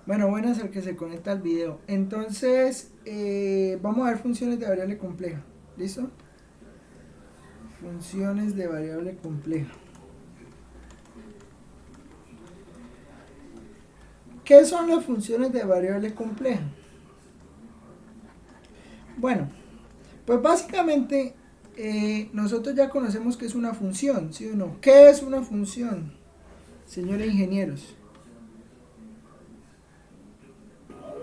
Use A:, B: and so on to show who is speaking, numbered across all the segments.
A: Bueno, buenas al que se conecta al video. Entonces, vamos a ver funciones de variable compleja. ¿Listo? Funciones de variable compleja. ¿Qué son las funciones de variable compleja? Bueno, pues básicamente nosotros ya conocemos que es una función, ¿sí o no? ¿Qué es una función, señores ingenieros?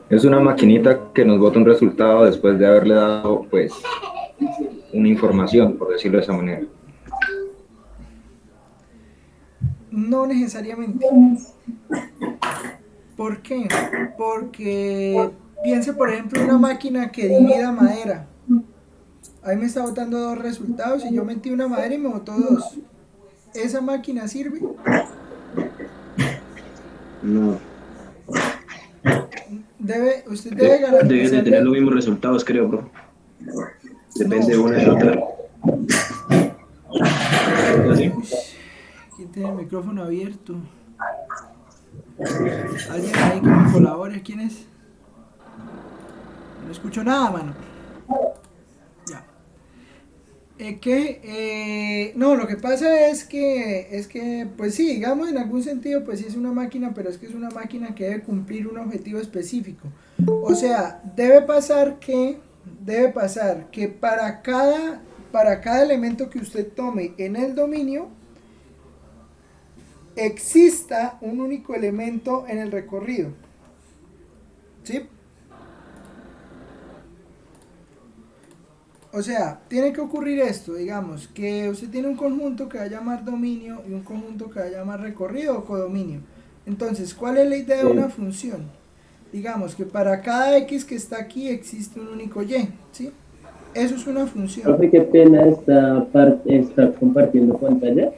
B: Es una maquinita que nos bota un resultado después de haberle dado, pues, una información, por decirlo de esa manera.
A: No necesariamente. ¿Por qué? Porque piense por ejemplo en una máquina que divida madera. Ahí me está botando dos resultados y yo metí una madera y me botó dos. ¿Esa máquina sirve?
C: No,
A: Usted debe
C: deben de tener
A: garantizarle.
C: los mismos resultados, creo, bro. Depende de
A: No.
C: una de otra. ¿No así?
A: Uy, ¿quién tiene el micrófono abierto? ¿Alguien ahí que me colabore? ¿Quién es? No escucho nada, mano. Ya. No, lo que pasa es que, pues sí, digamos en algún sentido, pues sí es una máquina, pero es que es una máquina que debe cumplir un objetivo específico. O sea, debe pasar que para cada elemento que usted tome en el dominio, exista un único elemento en el recorrido. ¿Sí? O sea, tiene que ocurrir esto, digamos, que usted tiene un conjunto que va a llamar dominio y un conjunto que va a llamar recorrido o codominio. Entonces, ¿cuál es la idea de una
D: Sí.
A: función? Digamos que para cada x que está aquí existe un único y, ¿sí? Eso es una función.
D: Profe, qué pena está compartiendo pantalla.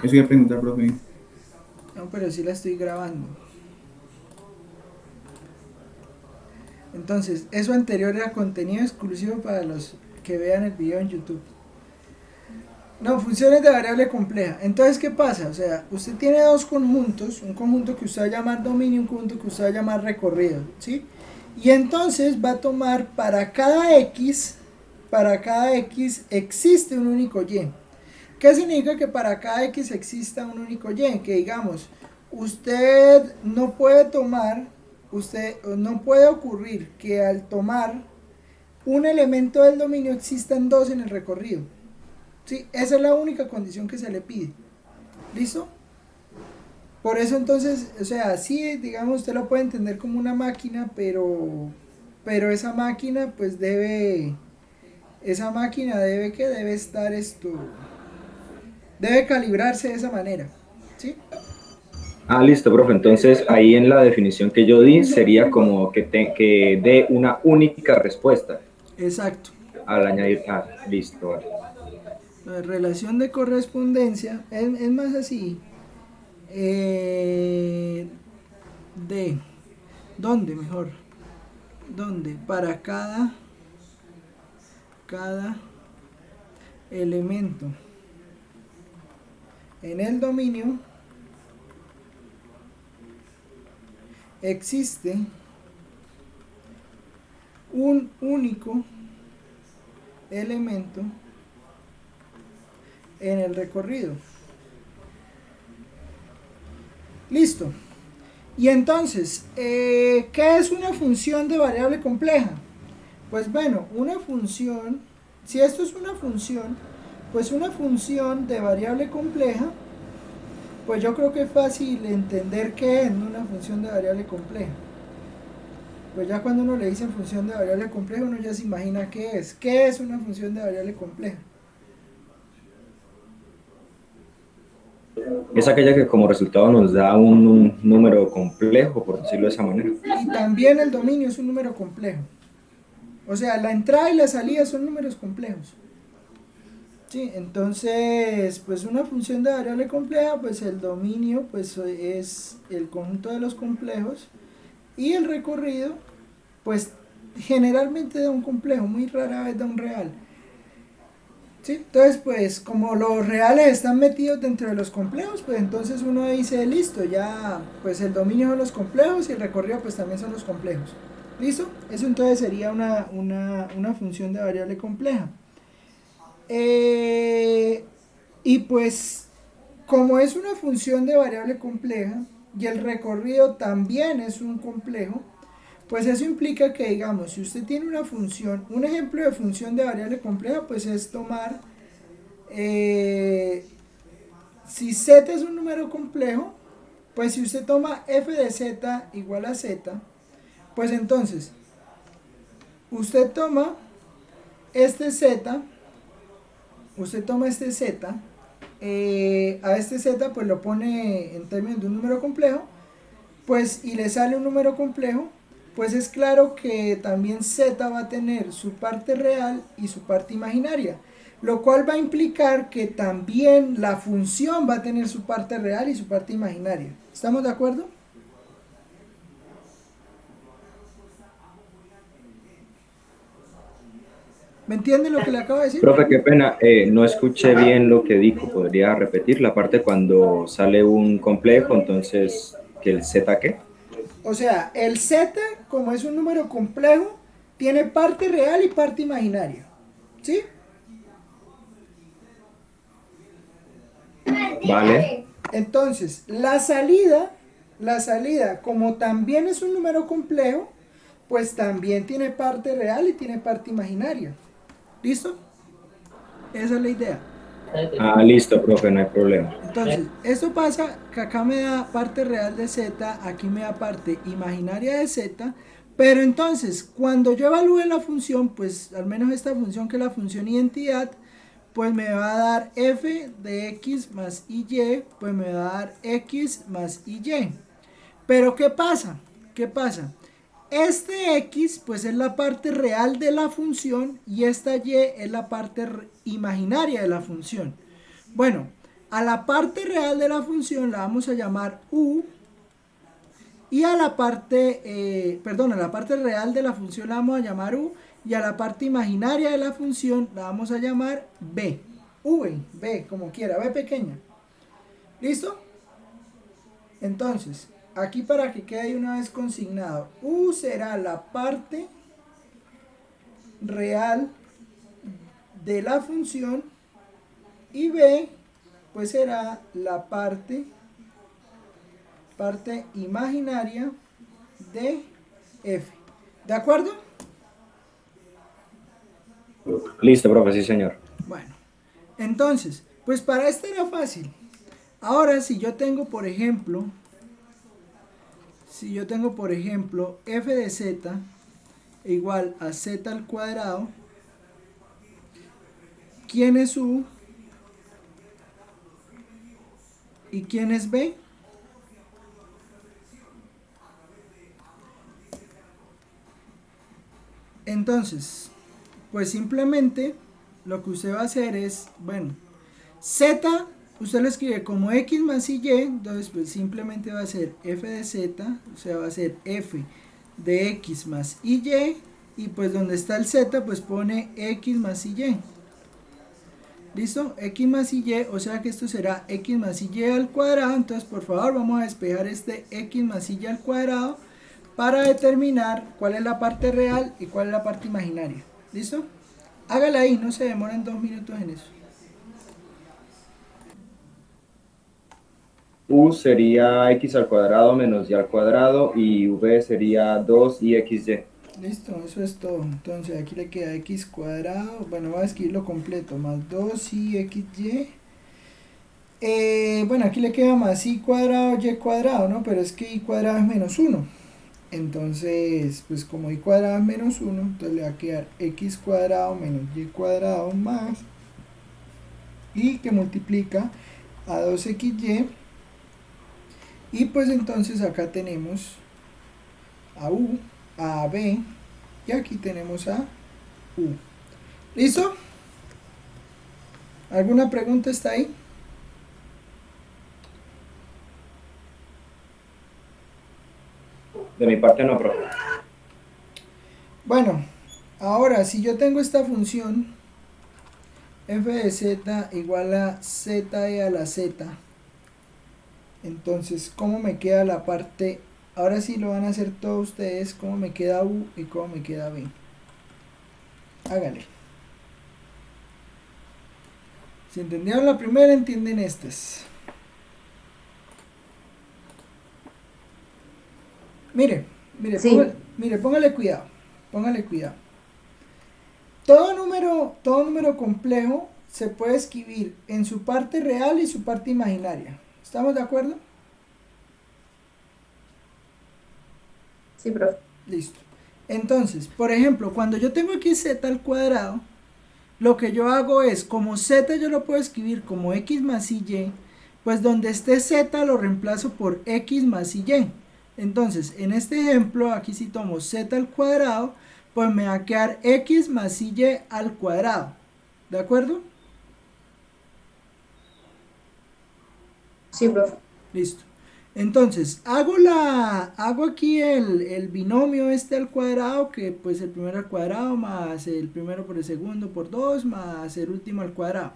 E: Eso iba a preguntar, profe.
A: No, pero sí la estoy grabando. Entonces, eso anterior era contenido exclusivo para los que vean el video en YouTube. No, funciones de variable compleja. Entonces, ¿qué pasa? O sea, usted tiene dos conjuntos, un conjunto que usted va a llamar dominio y un conjunto que usted va a llamar recorrido, ¿sí? Y entonces va a tomar para cada x existe un único y. ¿Qué significa que para cada x exista un único y? Que digamos, usted no puede ocurrir que al tomar un elemento del dominio existan dos en el recorrido. Sí, esa es la única condición que se le pide. ¿Listo? Por eso entonces, o sea, sí, digamos, usted lo puede entender como una máquina, pero esa máquina debe que debe estar debe calibrarse de esa manera. ¿Sí?
B: Ah, listo, profe. Entonces, ahí en la definición que yo di sería como que dé una única respuesta
A: Exacto.
B: al añadir. Ah, listo, vale.
A: La relación de correspondencia es más así. Eh, de, ¿dónde mejor? ¿Dónde? Para cada elemento en el dominio existe un único elemento en el recorrido. Listo. Y entonces, ¿qué es una función de variable compleja? Pues bueno, una función, si esto es una función, pues una función de variable compleja, pues yo creo que es fácil entender qué es una función de variable compleja. Pues ya cuando uno le dice función de variable compleja, uno ya se imagina qué es. ¿Qué es una función de variable compleja?
B: Es aquella que como resultado nos da un número complejo, por decirlo de esa manera.
A: Y también el dominio es un número complejo. O sea, la entrada y la salida son números complejos. Sí, entonces, pues una función de variable compleja, pues el dominio pues es el conjunto de los complejos y el recorrido, pues generalmente da un complejo, muy rara vez da un real. ¿Sí? Entonces, pues como los reales están metidos dentro de los complejos, pues entonces uno dice, listo, ya pues el dominio son los complejos y el recorrido pues también son los complejos. ¿Listo? Eso entonces sería una función de variable compleja. Y pues como es una función de variable compleja y el recorrido también es un complejo, pues eso implica que, digamos, si usted tiene una función, un ejemplo de función de variable compleja, pues es tomar, si z es un número complejo, pues si usted toma f de z igual a z, pues entonces usted toma este z, a este z pues lo pone en términos de un número complejo, pues y le sale un número complejo, pues es claro que también z va a tener su parte real y su parte imaginaria, lo cual va a implicar que también la función va a tener su parte real y su parte imaginaria. ¿Estamos de acuerdo? ¿Me entienden lo que le acabo de decir?
B: Profe, qué pena, no escuché bien lo que dijo. ¿Podría repetir la parte cuando sale un complejo, entonces, que el Z qué?
A: O sea, el z, como es un número complejo, tiene parte real y parte imaginaria. ¿Sí?
B: Vale,
A: Entonces, la salida, como también es un número complejo, pues también tiene parte real y tiene parte imaginaria. ¿Listo? Esa es la idea.
B: listo, profe, no hay problema.
A: Entonces, esto pasa que acá me da parte real de z, aquí me da parte imaginaria de z, pero entonces, cuando yo evalúe la función, pues al menos esta función que es la función identidad, pues me va a dar f de x más y, pues me va a dar x más y. Pero ¿qué pasa? ¿Qué pasa? Este x pues es la parte real de la función y esta y es la parte imaginaria de la función. Bueno, a la parte real de la función la vamos a llamar u y a la parte, a la parte real de la función la vamos a llamar u y a la parte imaginaria de la función la vamos a llamar b. V, b, como quiera, b pequeña. ¿Listo? Entonces, aquí para que quede una vez consignado, u será la parte real de la función y b pues será la parte imaginaria de f. ¿De acuerdo?
B: Listo, profe, sí, señor.
A: Bueno, entonces, pues para esto era fácil. Ahora, si yo tengo, por ejemplo, f de z igual a z al cuadrado, ¿quién es u y quién es b? Entonces, pues simplemente lo que usted va a hacer es, bueno, z, usted lo escribe como x más y, entonces pues simplemente va a ser f de z, o sea, va a ser f de x más y, y pues donde está el z, pues pone x más y. ¿Listo? X más y, o sea que esto será x más y al cuadrado, entonces por favor vamos a despejar este x más y al cuadrado para determinar cuál es la parte real y cuál es la parte imaginaria. ¿Listo? Hágala ahí, no se demoren 2 minutos en eso.
B: U sería x al cuadrado menos y al cuadrado y v sería 2ixy.
A: Listo, eso es todo. Entonces aquí le queda x cuadrado, bueno, voy a escribirlo completo, más 2ixy. Bueno, aquí le queda más y cuadrado, y cuadrado, ¿no? Pero es que y cuadrado es menos 1. Entonces, pues como y cuadrado es menos 1, entonces le va a quedar x cuadrado menos y cuadrado más y que multiplica a 2xy. Y pues entonces acá tenemos a u, a b y aquí tenemos a u. ¿Listo? ¿Alguna pregunta está ahí?
B: De mi parte no, profe.
A: Bueno, ahora si yo tengo esta función f de z igual a z e a la z. Entonces, ¿cómo me queda la parte? Ahora sí lo van a hacer todos ustedes. ¿Cómo me queda u y cómo me queda b? Hágale. Si entendieron la primera, entienden estas. Mire,
F: Sí.
A: póngale cuidado. Póngale cuidado. Todo número complejo se puede escribir en su parte real y su parte imaginaria. ¿Estamos de acuerdo?
F: Sí, profe.
A: Listo. Entonces, por ejemplo, cuando yo tengo aquí z al cuadrado, lo que yo hago es, como z yo lo puedo escribir como x más y, pues donde esté z lo reemplazo por x más y. Entonces, en este ejemplo, aquí si tomo z al cuadrado, pues me va a quedar x más y al cuadrado. ¿De acuerdo?
F: Sí, profe.
A: Listo. Entonces, hago aquí el binomio este al cuadrado, que pues el primero al cuadrado más el primero por el segundo por 2 más el último al cuadrado.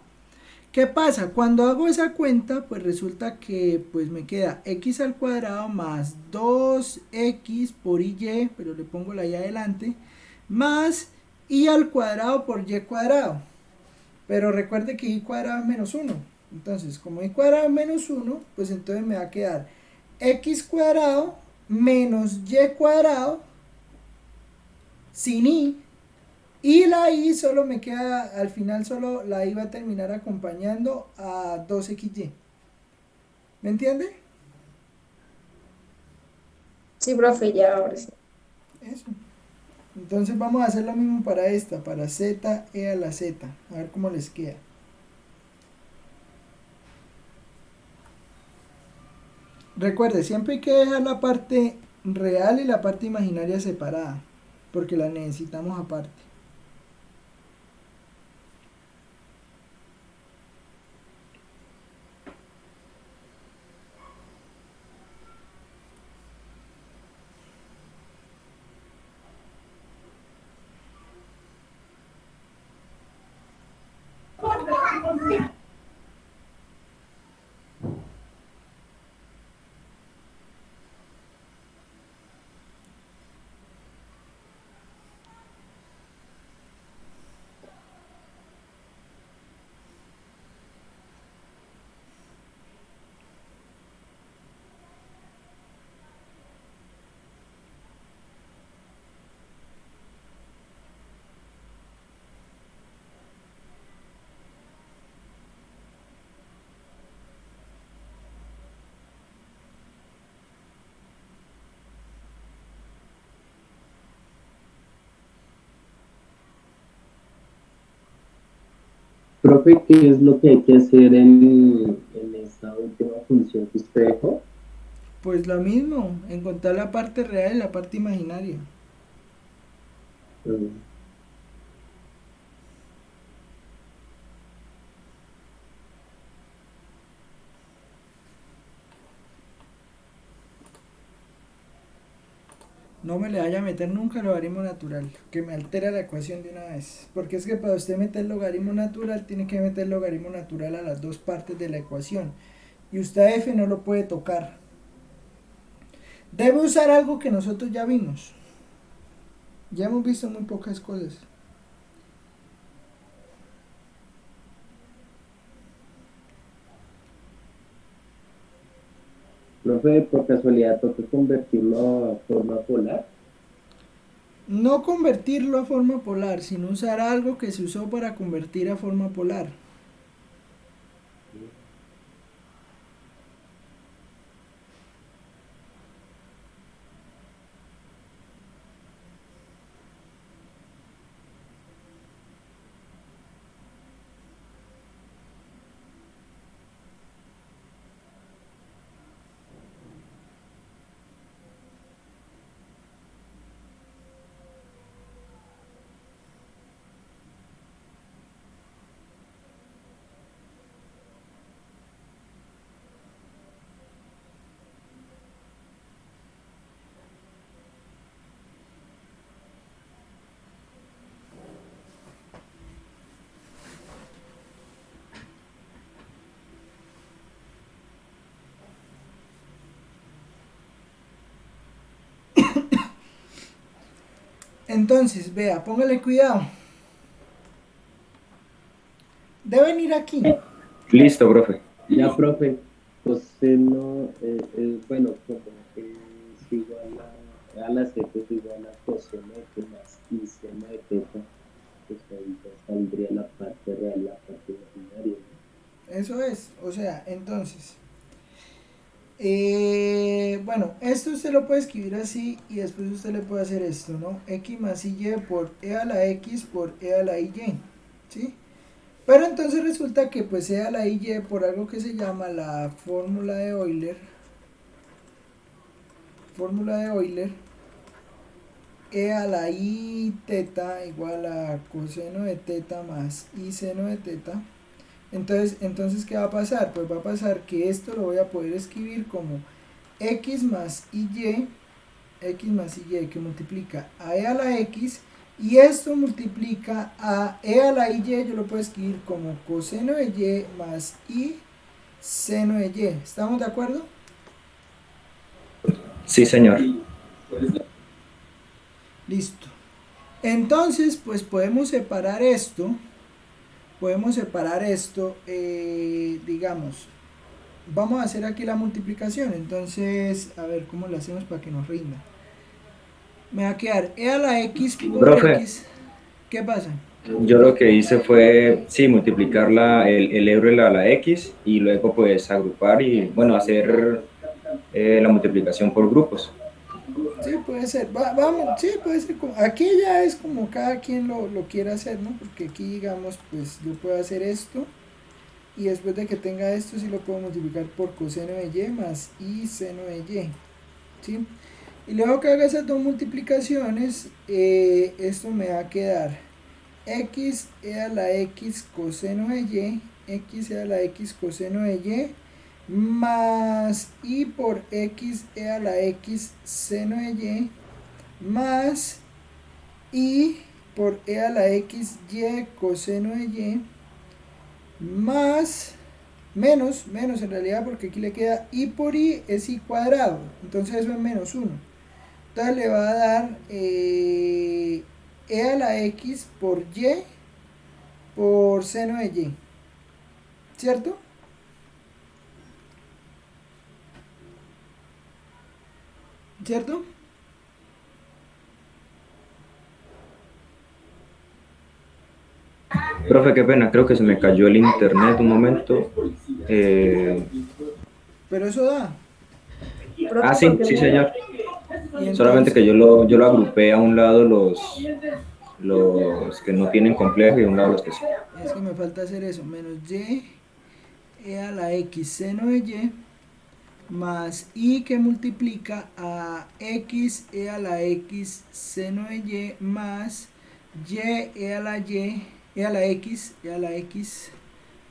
A: ¿Qué pasa? Cuando hago esa cuenta, pues resulta que pues me queda x al cuadrado más 2x por y, pero le pongo la y adelante, más y al cuadrado por y cuadrado. Pero recuerde que y cuadrado es menos 1. Entonces, como y cuadrado es menos 1, pues entonces me va a quedar x cuadrado menos y cuadrado sin y la i solo me queda, al final solo la i va a terminar acompañando a 2xy. ¿Me entiende?
F: Sí, profe, ya ahora sí.
A: Eso. Entonces vamos a hacer lo mismo para esta, para z e a la z. A ver cómo les queda. Recuerde, siempre hay que dejar la parte real y la parte imaginaria separada, porque la necesitamos aparte.
D: Profe, ¿qué es lo que hay que hacer en esta última función que usted dejó?
A: Pues lo mismo, encontrar la parte real y la parte imaginaria.
D: Mm,
A: No me le vaya a meter nunca el logaritmo natural, que me altera la ecuación de una vez. Porque es que para usted meter logaritmo natural, tiene que meter logaritmo natural a las dos partes de la ecuación. Y usted a f no lo puede tocar. Debe usar algo que nosotros ya vimos. Ya hemos visto muy pocas cosas.
D: Profe, por casualidad toca convertirlo a forma polar.
A: No convertirlo a forma polar, sino usar algo que se usó para convertir a forma polar. Entonces, vea, póngale cuidado. Deben ir aquí.
B: Listo, profe.
D: Ya, profe, coseno, bueno, como es igual a la z es igual a coseno de t más y seno de teta, pues ahí ya saldría la parte real, la parte imaginaria, ¿no?
A: Eso es. O sea, entonces. Bueno, esto usted lo puede escribir así y después usted le puede hacer esto, ¿no? X más y por e a la x por e a la y, ¿sí? Pero entonces resulta que pues e a la y por algo que se llama la fórmula de Euler, e a la i teta igual a coseno de teta más i seno de teta. Entonces, ¿qué va a pasar? Pues va a pasar que esto lo voy a poder escribir como x más y, que multiplica a e a la x, y esto multiplica a e a la y, yo lo puedo escribir como coseno de y más i seno de y. ¿Estamos de acuerdo?
B: Sí, señor.
A: Listo. Entonces, pues podemos separar esto, digamos, vamos a hacer aquí la multiplicación. Entonces, a ver cómo lo hacemos para que nos rinda. Me va a quedar e a la x por
B: Profe.
A: x. ¿Qué pasa?
B: Yo lo que hice fue, sí, multiplicar el Euler a la X y luego pues agrupar y, bueno, hacer la multiplicación por grupos.
A: Sí, puede ser. Vamos, sí, puede ser. Aquí ya es como cada quien lo quiera hacer, ¿no? Porque aquí, digamos, pues yo puedo hacer esto. Y después de que tenga esto, sí lo puedo multiplicar por coseno de y más i seno de y. ¿Sí? Y luego que haga esas dos multiplicaciones, esto me va a quedar x e a la x coseno de y, x e a la x coseno de y, más i por x e a la x seno de y, más i por e a la x y coseno de y, más menos en realidad, porque aquí le queda i por i es i cuadrado, entonces eso es menos 1. Entonces le va a dar e a la x por y por seno de y, ¿cierto? ¿Cierto?
B: Profe, qué pena, creo que se me cayó el internet un momento.
A: Pero eso da.
F: Profe,
B: Sí,
F: porque
B: sí,
F: no.
B: señor.
A: Y
B: Solamente
A: entonces,
B: que yo lo agrupé a un lado los que no tienen complejo y a un lado los que sí.
A: es que me falta hacer eso, menos y e a la x seno de y, más i que multiplica a x e a la x seno de y, más y e a la y, e a la x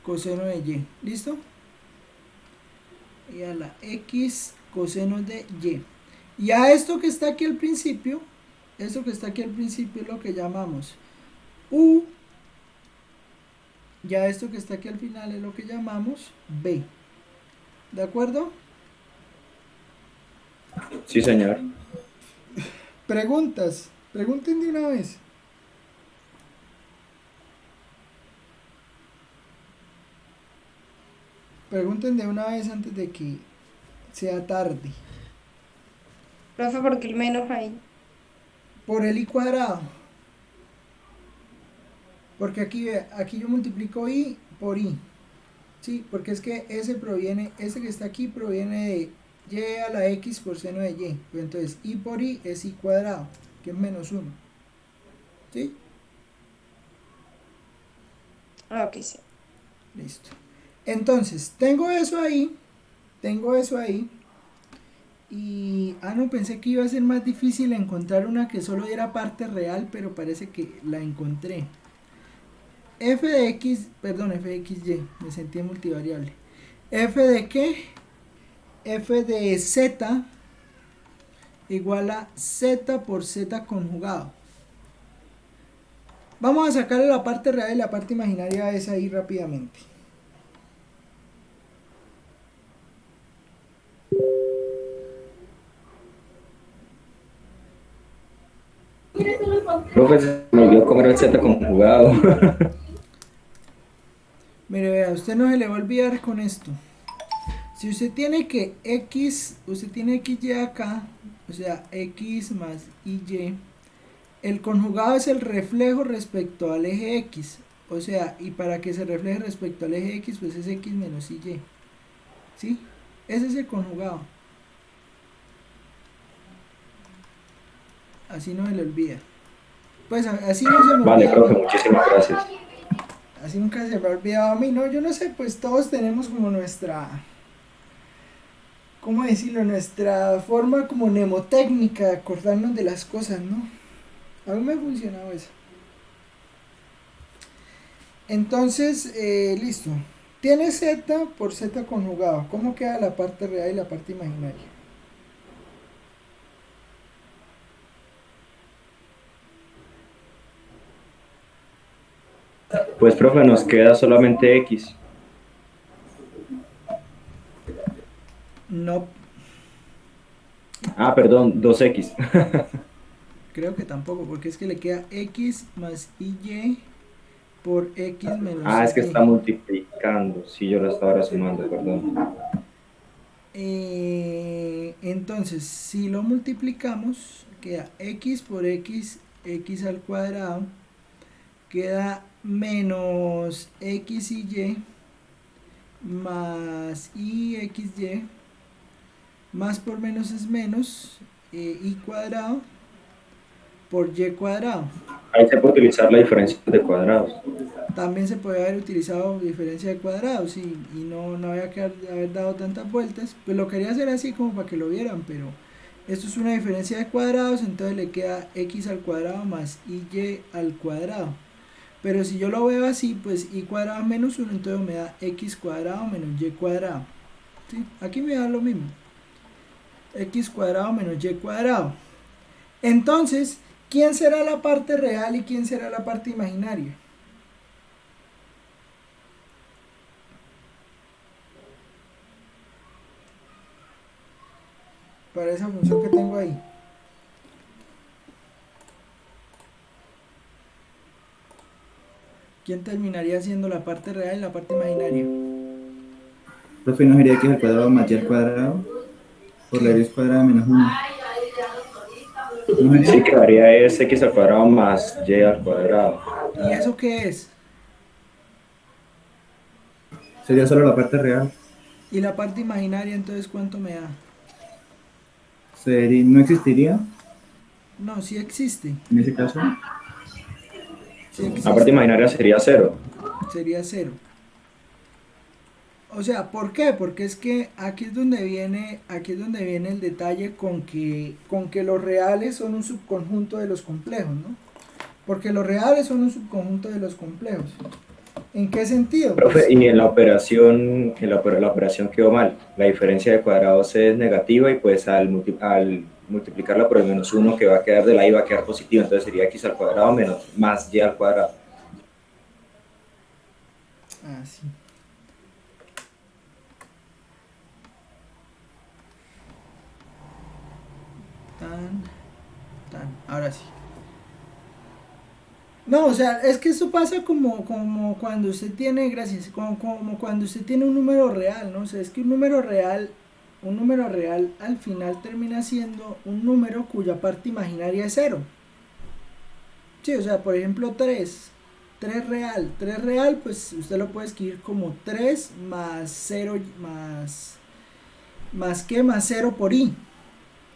A: coseno de y. ¿Listo? Y a la x coseno de y. Y a esto que está aquí al principio, es lo que llamamos u. Ya esto que está aquí al final es lo que llamamos b. ¿De acuerdo?
B: Sí, señor.
A: Preguntas. Pregunten de una vez. Pregunten de una vez antes de que sea tarde.
F: Profe, porque el menos ahí.
A: Por el i cuadrado. Porque aquí yo multiplico i por i. Sí, porque es que ese que está aquí proviene de y a la x por seno de y. Entonces i por i es i cuadrado, que es menos 1. ¿Sí?
F: Ah, ok, sí.
A: Listo. Entonces, tengo eso ahí. Y, no, pensé que iba a ser más difícil encontrar una que solo diera parte real, pero parece que la encontré. F de x, perdón, f de xy, me sentí multivariable. F de qué? F de z igual a z por z conjugado. Vamos a sacarle la parte real y la parte imaginaria de esa ahí rápidamente.
B: Profe, se me olvidó comer el Z conjugado.
A: Mire, vea, usted no se le va a olvidar con esto. Si usted tiene que X, usted tiene XY acá, o sea, X más YY, el conjugado es el reflejo respecto al eje X. O sea, y para que se refleje respecto al eje X, pues es X menos YY. ¿Sí? Ese es el conjugado. Así no se le olvida. Pues así no se me
B: Vale,
A: olvida.
B: profe, muchísimas gracias.
A: Así nunca se me ha olvidado a mí, ¿no? Yo no sé, pues todos tenemos como nuestra, ¿cómo decirlo? Nuestra forma como mnemotécnica de acordarnos de las cosas, ¿no? A mí me ha funcionado eso. Entonces, listo. Tiene Z por Z conjugado. ¿Cómo queda la parte real y la parte imaginaria?
B: Pues, profe, nos queda solamente X.
A: No,
B: Ah, perdón, 2X.
A: creo que tampoco, porque es que le queda X más YY por X menos
B: Ah, es que
A: Y.
B: está multiplicando. Sí, yo lo estaba ahora sumando, perdón.
A: Entonces, si lo multiplicamos, queda X por X, X al cuadrado, queda menos X y Y más IXY, más por menos es menos, Y cuadrado por Y cuadrado.
B: Ahí se puede utilizar la diferencia de cuadrados.
A: También se puede haber utilizado diferencia de cuadrados y no había que haber dado tantas vueltas. Pues lo quería hacer así como para que lo vieran, pero esto es una diferencia de cuadrados, entonces le queda X al cuadrado más YY al cuadrado. Pero si yo lo veo así, pues Y cuadrado menos 1, entonces me da X cuadrado menos Y cuadrado. ¿Sí? Aquí me da lo mismo. X cuadrado menos Y cuadrado. Entonces, ¿quién será la parte real y quién será la parte imaginaria? Para esa función que tengo ahí. ¿Quién terminaría siendo la parte real y la parte imaginaria?
E: Profe, ¿no sería X al cuadrado más Y al cuadrado? Por la
A: ¿Qué?
E: raíz cuadrada menos 1. ¿No
B: Sí,
E: sería?
B: quedaría es X al cuadrado más Y al cuadrado.
A: ¿Y eso qué es?
E: Sería solo la parte real.
A: ¿Y la parte imaginaria entonces cuánto me da?
E: ¿No existiría
A: No, sí existe.
E: en ese caso?
A: Sí
B: La parte
A: existe.
B: imaginaria sería 0.
A: Sería 0. O sea, ¿por qué? Porque es que aquí es donde viene el detalle con que los reales son un subconjunto de los complejos, ¿no? Porque los reales son un subconjunto de los complejos. ¿En qué sentido?
B: Profe,
A: Pues,
B: y en la operación, la operación quedó mal. La diferencia de cuadrados es negativa y pues al multiplicarla por el menos 1 que va a quedar de la y va a quedar positiva. Entonces sería X al cuadrado menos más Y al cuadrado.
A: sí. Ahora sí. No, o sea, es que eso pasa como cuando usted tiene, gracias, como cuando usted tiene un número real, ¿no? O sea, es que un número real al final termina siendo un número cuya parte imaginaria es 0. Sí, o sea, por ejemplo 3. 3 real, pues usted lo puede escribir como 3 más 0 más que más 0 por i.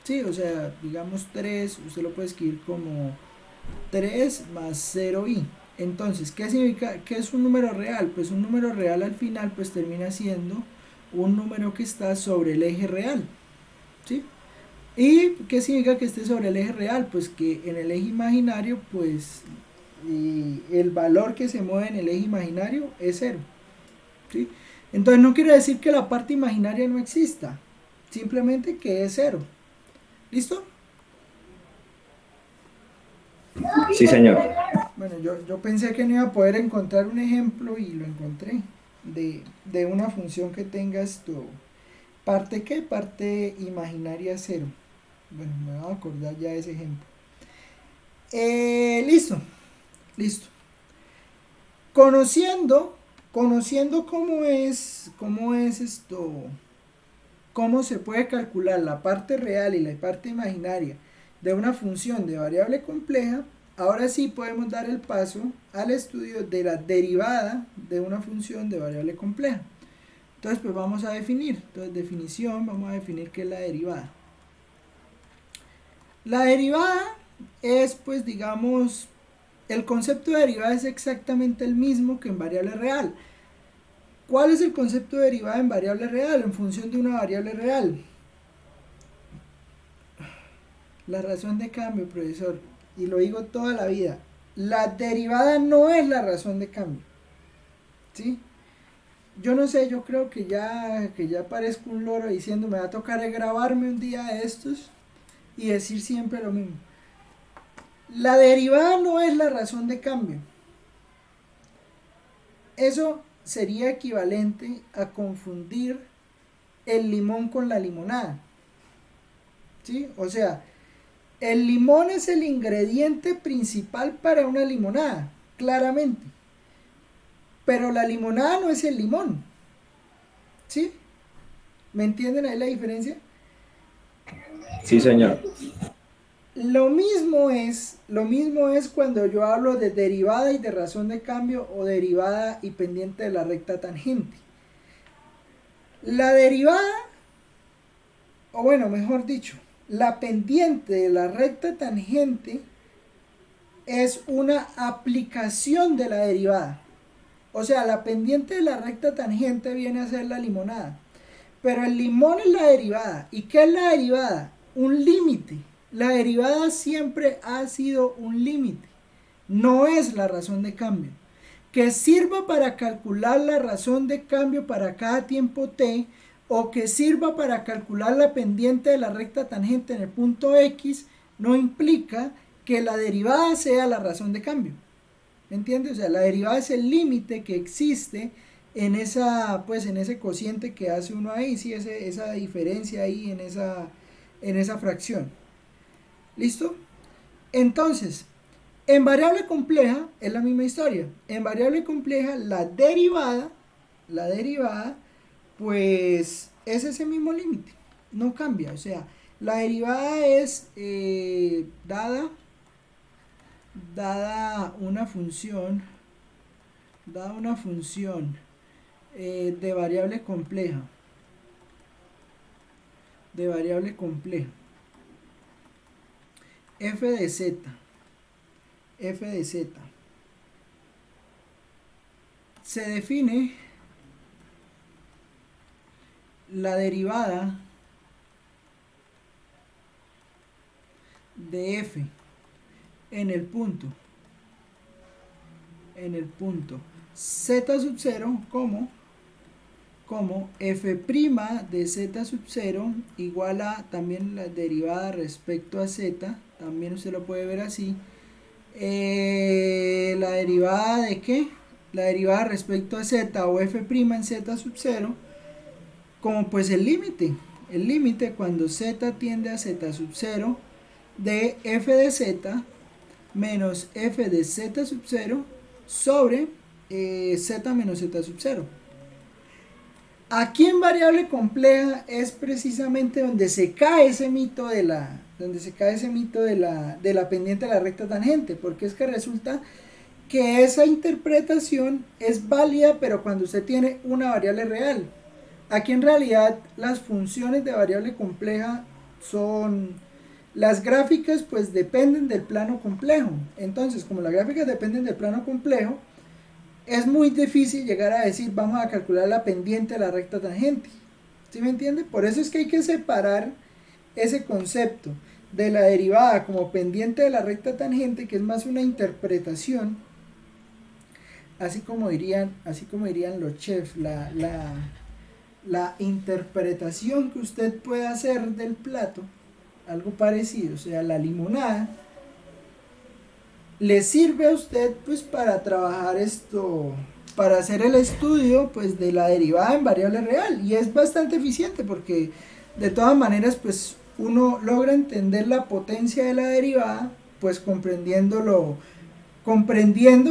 A: Sí, o sea, digamos 3, usted lo puede escribir como 3 más 0i. Entonces, ¿qué significa? ¿Qué es un número real? Pues un número real al final pues termina siendo un número que está sobre el eje real. ¿Sí? ¿Y qué significa que esté sobre el eje real? Pues que en el eje imaginario pues el valor que se mueve en el eje imaginario es 0. ¿Sí? Entonces no quiere decir que la parte imaginaria no exista, simplemente que es 0. ¿Listo?
B: Sí, señor.
A: Bueno, yo pensé que no iba a poder encontrar un ejemplo y lo encontré de una función que tenga esto. ¿Parte qué? Parte imaginaria 0. Bueno, me voy a acordar ya de ese ejemplo. Listo, listo. Conociendo cómo es esto, cómo se puede calcular la parte real y la parte imaginaria de una función de variable compleja, ahora sí podemos dar el paso al estudio de la derivada de una función de variable compleja. Entonces, pues vamos a definir. Entonces, definición, vamos a definir qué es la derivada. La derivada es, pues, digamos, el concepto de derivada es exactamente el mismo que en variable real. ¿Cuál es el concepto de derivada en variable real, en función de una variable real? La razón de cambio, profesor, y lo digo toda la vida. La derivada no es la razón de cambio, ¿sí? Yo no sé, yo creo que ya parezco un loro diciendo me va a tocar grabarme un día de estos y decir siempre lo mismo. La derivada no es la razón de cambio. Eso sería equivalente a confundir el limón con la limonada, ¿sí? O sea, el limón es el ingrediente principal para una limonada, claramente. Pero la limonada no es el limón, ¿sí? ¿Me entienden ahí la diferencia?
B: Sí, señor.
A: Lo mismo es cuando yo hablo de derivada y de razón de cambio o derivada y pendiente de la recta tangente. La derivada, o bueno, mejor dicho, la pendiente de la recta tangente es una aplicación de la derivada. O sea, la pendiente de la recta tangente viene a ser la limonada. Pero el limón es la derivada. ¿Y qué es la derivada? Un límite. La derivada siempre ha sido un límite. No es la razón de cambio. Que sirva para calcular la razón de cambio para cada tiempo t, o que sirva para calcular la pendiente de la recta tangente en el punto x, no implica que la derivada sea la razón de cambio. ¿Me entiendes? O sea, la derivada es el límite que existe en esa, pues, en ese cociente que hace uno ahí, sí, esa diferencia ahí en esa fracción. ¿Listo? Entonces, en variable compleja es la misma historia. En variable compleja la derivada, pues es ese mismo límite, no cambia. O sea, la derivada es dada una función, de variable compleja, f de z, se define la derivada de f en el punto z sub 0 como f' de z sub 0 igual a también la derivada respecto a z, también usted lo puede ver así, la derivada de ¿qué? La derivada respecto a z o f' en z sub 0 como pues el límite cuando z tiende a z sub 0 de f de z menos f de z sub 0 sobre z menos z sub 0. Aquí en variable compleja es precisamente donde se cae ese mito de la pendiente de la recta tangente, porque es que resulta que esa interpretación es válida pero cuando usted tiene una variable real. Aquí en realidad las funciones de variable compleja son, las gráficas pues dependen del plano complejo. Entonces, como las gráficas dependen del plano complejo, es muy difícil llegar a decir vamos a calcular la pendiente de la recta tangente. ¿Sí me entiende? Por eso es que hay que separar ese concepto de la derivada como pendiente de la recta tangente, que es más una interpretación, así como dirían los chefs, la interpretación que usted puede hacer del plato, algo parecido. O sea, la limonada le sirve a usted pues para trabajar esto, para hacer el estudio pues de la derivada en variable real, y es bastante eficiente porque de todas maneras pues uno logra entender la potencia de la derivada pues comprendiendo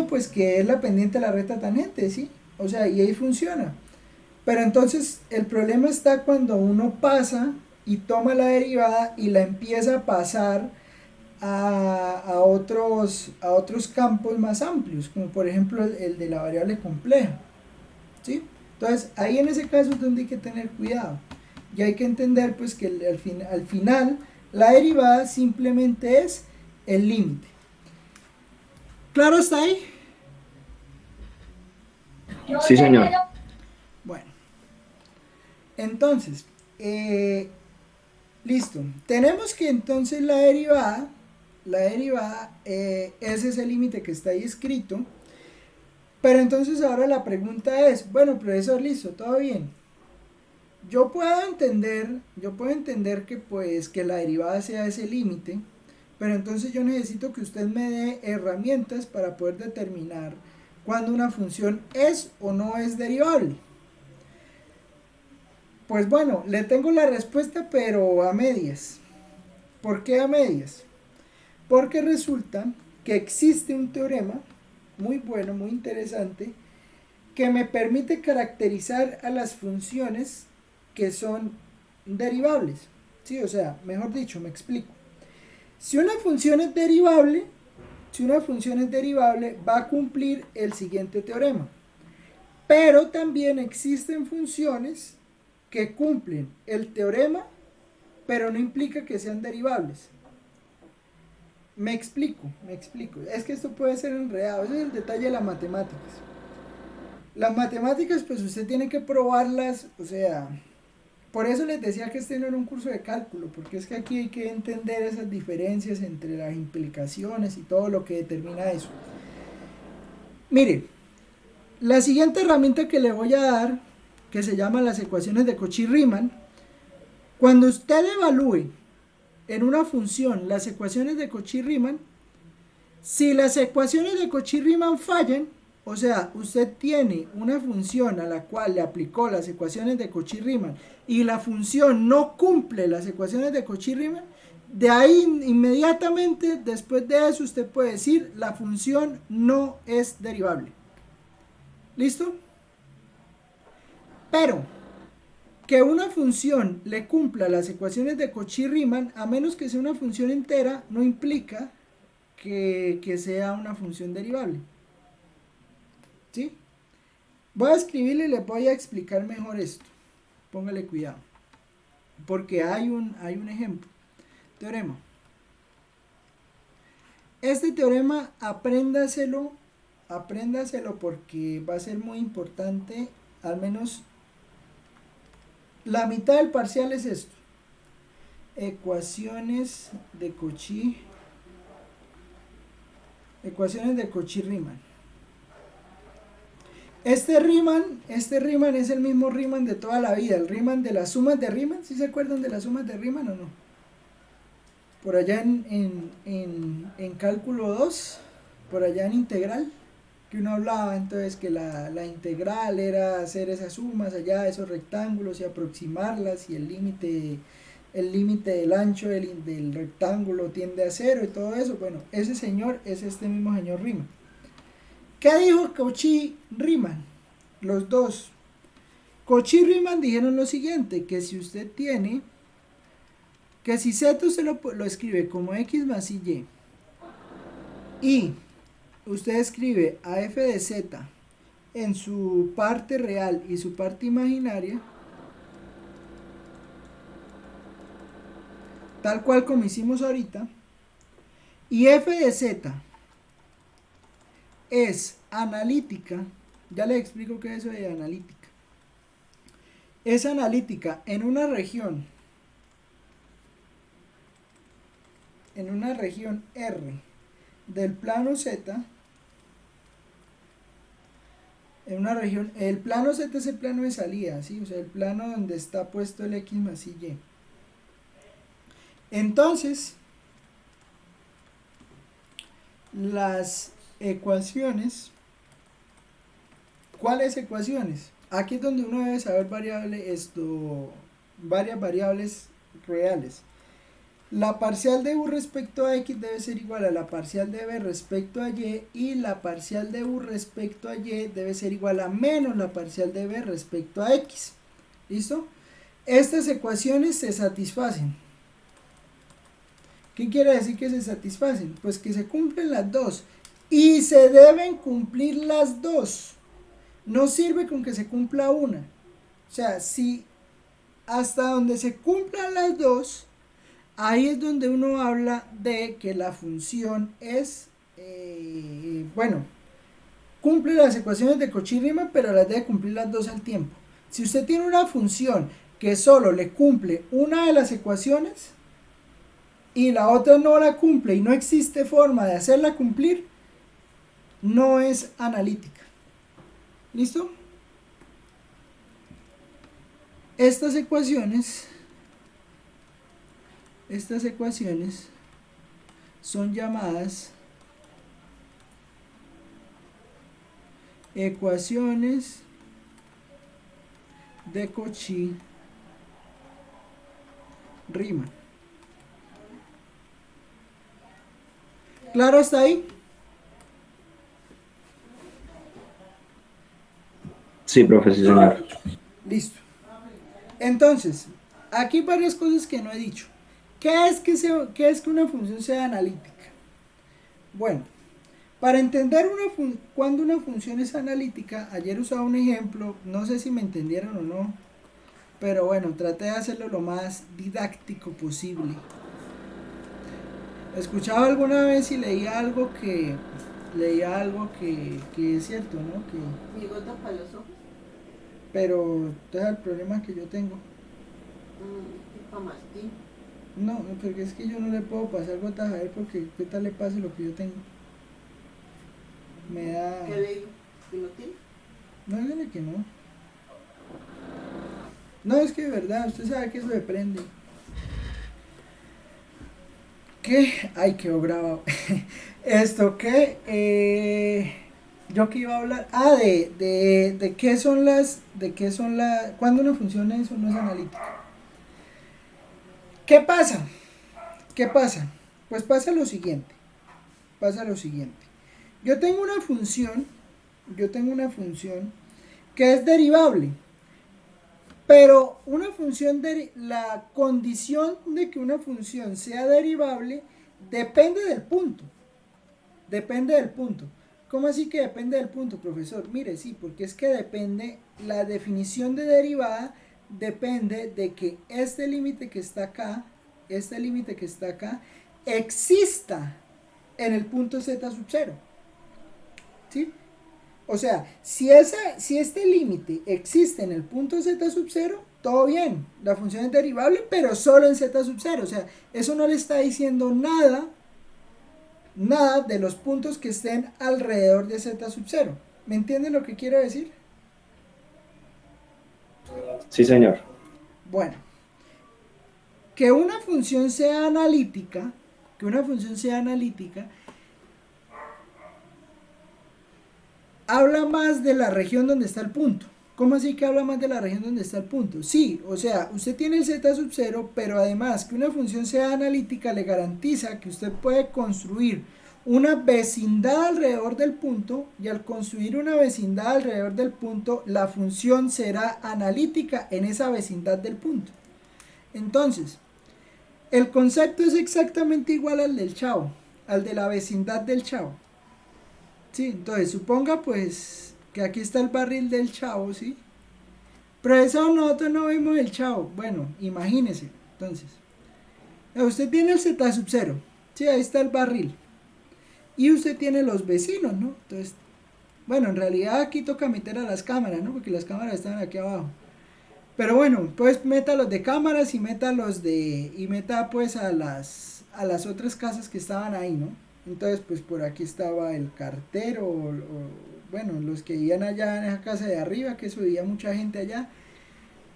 A: pues que es la pendiente de la recta tangente, ¿sí? O sea, y ahí funciona. Pero entonces el problema está cuando uno pasa y toma la derivada y la empieza a pasar a otros campos más amplios, como por ejemplo el de la variable compleja, ¿sí? Entonces ahí en ese caso es donde hay que tener cuidado y hay que entender pues que al final la derivada simplemente es el límite. ¿Claro está ahí?
C: Sí, señor.
A: Bueno, entonces, listo. Tenemos que entonces la derivada es ese límite que está ahí escrito. Pero entonces ahora la pregunta es, bueno, profesor, listo, todo bien. Yo puedo entender que pues que la derivada sea ese límite, pero entonces yo necesito que usted me dé herramientas para poder determinar cuando una función es o no es derivable. Pues bueno, le tengo la respuesta, pero a medias. ¿Por qué a medias? Porque resulta que existe un teorema muy bueno, muy interesante, que me permite caracterizar a las funciones que son derivables. Sí, o sea, mejor dicho, me explico. Si una función es derivable, va a cumplir el siguiente teorema. Pero también existen funciones que cumplen el teorema, pero no implica que sean derivables. Me explico. Es que esto puede ser enredado. Ese es el detalle de las matemáticas. Las matemáticas, pues usted tiene que probarlas, o sea, por eso les decía que este no era un curso de cálculo, porque es que aquí hay que entender esas diferencias entre las implicaciones y todo lo que determina eso. Mire, la siguiente herramienta que le voy a dar, que se llama las ecuaciones de Cauchy-Riemann, cuando usted evalúe en una función las ecuaciones de Cauchy-Riemann, si las ecuaciones de Cauchy-Riemann fallan, o sea, usted tiene una función a la cual le aplicó las ecuaciones de Cauchy-Riemann y la función no cumple las ecuaciones de Cauchy-Riemann, de ahí inmediatamente después de eso usted puede decir la función no es derivable. ¿Listo? Pero que una función le cumpla las ecuaciones de Cauchy-Riemann, a menos que sea una función entera, no implica que sea una función derivable. ¿Sí? Voy a escribirle y les voy a explicar mejor esto. Póngale cuidado. Porque hay un ejemplo. Teorema. Este teorema apréndaselo porque va a ser muy importante. Al menos la mitad del parcial es esto. Ecuaciones de Cauchy-Riemann. Este Riemann es el mismo Riemann de toda la vida, el Riemann de las sumas de Riemann. ¿Sí se acuerdan de las sumas de Riemann o no? Por allá en cálculo 2, por allá en integral, que uno hablaba entonces que la integral era hacer esas sumas allá, esos rectángulos y aproximarlas, y el límite del ancho del rectángulo tiende a 0 y todo eso. Bueno, ese señor es este mismo señor Riemann. ¿Qué dijo Cauchy-Riemann? Los dos. Cauchy-Riemann dijeron lo siguiente, que si usted tiene, que si z usted lo escribe como x más y usted escribe a f de z en su parte real y su parte imaginaria, tal cual como hicimos ahorita, y f de z es analítica, ya les explico qué es eso de analítica. Es analítica en una región R del plano Z. En una región, el plano Z es el plano de salida, ¿sí? O sea, el plano donde está puesto el X más Y. Entonces, las ecuaciones, ¿cuáles ecuaciones? Aquí es donde uno debe saber varias variables reales. La parcial de u respecto a x debe ser igual a la parcial de b respecto a y la parcial de u respecto a y debe ser igual a menos la parcial de b respecto a x. ¿Listo? Estas ecuaciones se satisfacen. ¿Qué quiere decir que se satisfacen? Pues que se cumplen las dos. Y se deben cumplir las dos. No sirve con que se cumpla una. O sea, si hasta donde se cumplan las dos, ahí es donde uno habla de que la función es, bueno, cumple las ecuaciones de Cauchy-Riemann, pero las debe cumplir las dos al tiempo. Si usted tiene una función que solo le cumple una de las ecuaciones y la otra no la cumple y no existe forma de hacerla cumplir, no es analítica. ¿Listo? Estas ecuaciones son llamadas ecuaciones de Cauchy-Riemann. ¿Claro hasta ahí?
B: Sí, profe, sí, señor.
A: Listo. Entonces, aquí varias cosas que no he dicho. ¿Qué es que una función sea analítica? Bueno, para entender cuando una función es analítica, ayer usaba un ejemplo, no sé si me entendieron o no, pero bueno, traté de hacerlo lo más didáctico posible. Escuchaba alguna vez y leía algo que es cierto, ¿no? Que,
G: ¿Mi gota para los ojos?
A: pero este es el problema que yo tengo.
G: ¿Tipo mastín?
A: No, porque es que yo no le puedo pasar gotas a él porque qué tal le pase lo que yo tengo. Me da...
G: ¿Qué le digo? ¿Que no tiene?
A: No, dígale que no. No, es que de verdad, usted sabe que eso le prende. ¿Qué? Ay, quedó grabado. Esto, ¿qué? Yo que iba a hablar... Ah, de qué son las... ¿Cuándo una función es o no es analítica? ¿Qué pasa? Pues pasa lo siguiente. Yo tengo una función que es derivable. Pero una función, la condición de que una función sea derivable depende del punto. ¿Cómo así que depende del punto, profesor? Mire, sí, porque es que la definición de derivada depende de que este límite que está acá, exista en el punto z sub 0. ¿Sí? O sea, si este límite existe en el punto z sub 0, todo bien, la función es derivable, pero solo en z sub 0. O sea, eso no le está diciendo nada de los puntos que estén alrededor de z sub 0. ¿Me entienden lo que quiero decir?
B: Sí, señor.
A: Bueno, que una función sea analítica, habla más de la región donde está el punto. ¿Cómo así que habla más de la región donde está el punto? Sí, o sea, usted tiene el z sub 0, pero además que una función sea analítica le garantiza que usted puede construir una vecindad alrededor del punto, y al construir una vecindad alrededor del punto, la función será analítica en esa vecindad del punto. Entonces, el concepto es exactamente igual al del chavo, al de la vecindad del chavo. Sí, entonces suponga pues que aquí está el barril del chavo, ¿sí? Profesor, nosotros no vimos el chavo. Bueno, imagínese, entonces. Usted tiene el z sub 0, sí, ahí está el barril. Y usted tiene los vecinos, ¿no? Entonces, bueno, en realidad aquí toca meter a las cámaras, ¿no? Porque las cámaras están aquí abajo. Pero bueno, pues meta los de cámaras y meta pues a las otras casas que estaban ahí, ¿no? Entonces, pues por aquí estaba el cartero, bueno, los que vivían allá en esa casa de arriba, que eso vivía mucha gente allá.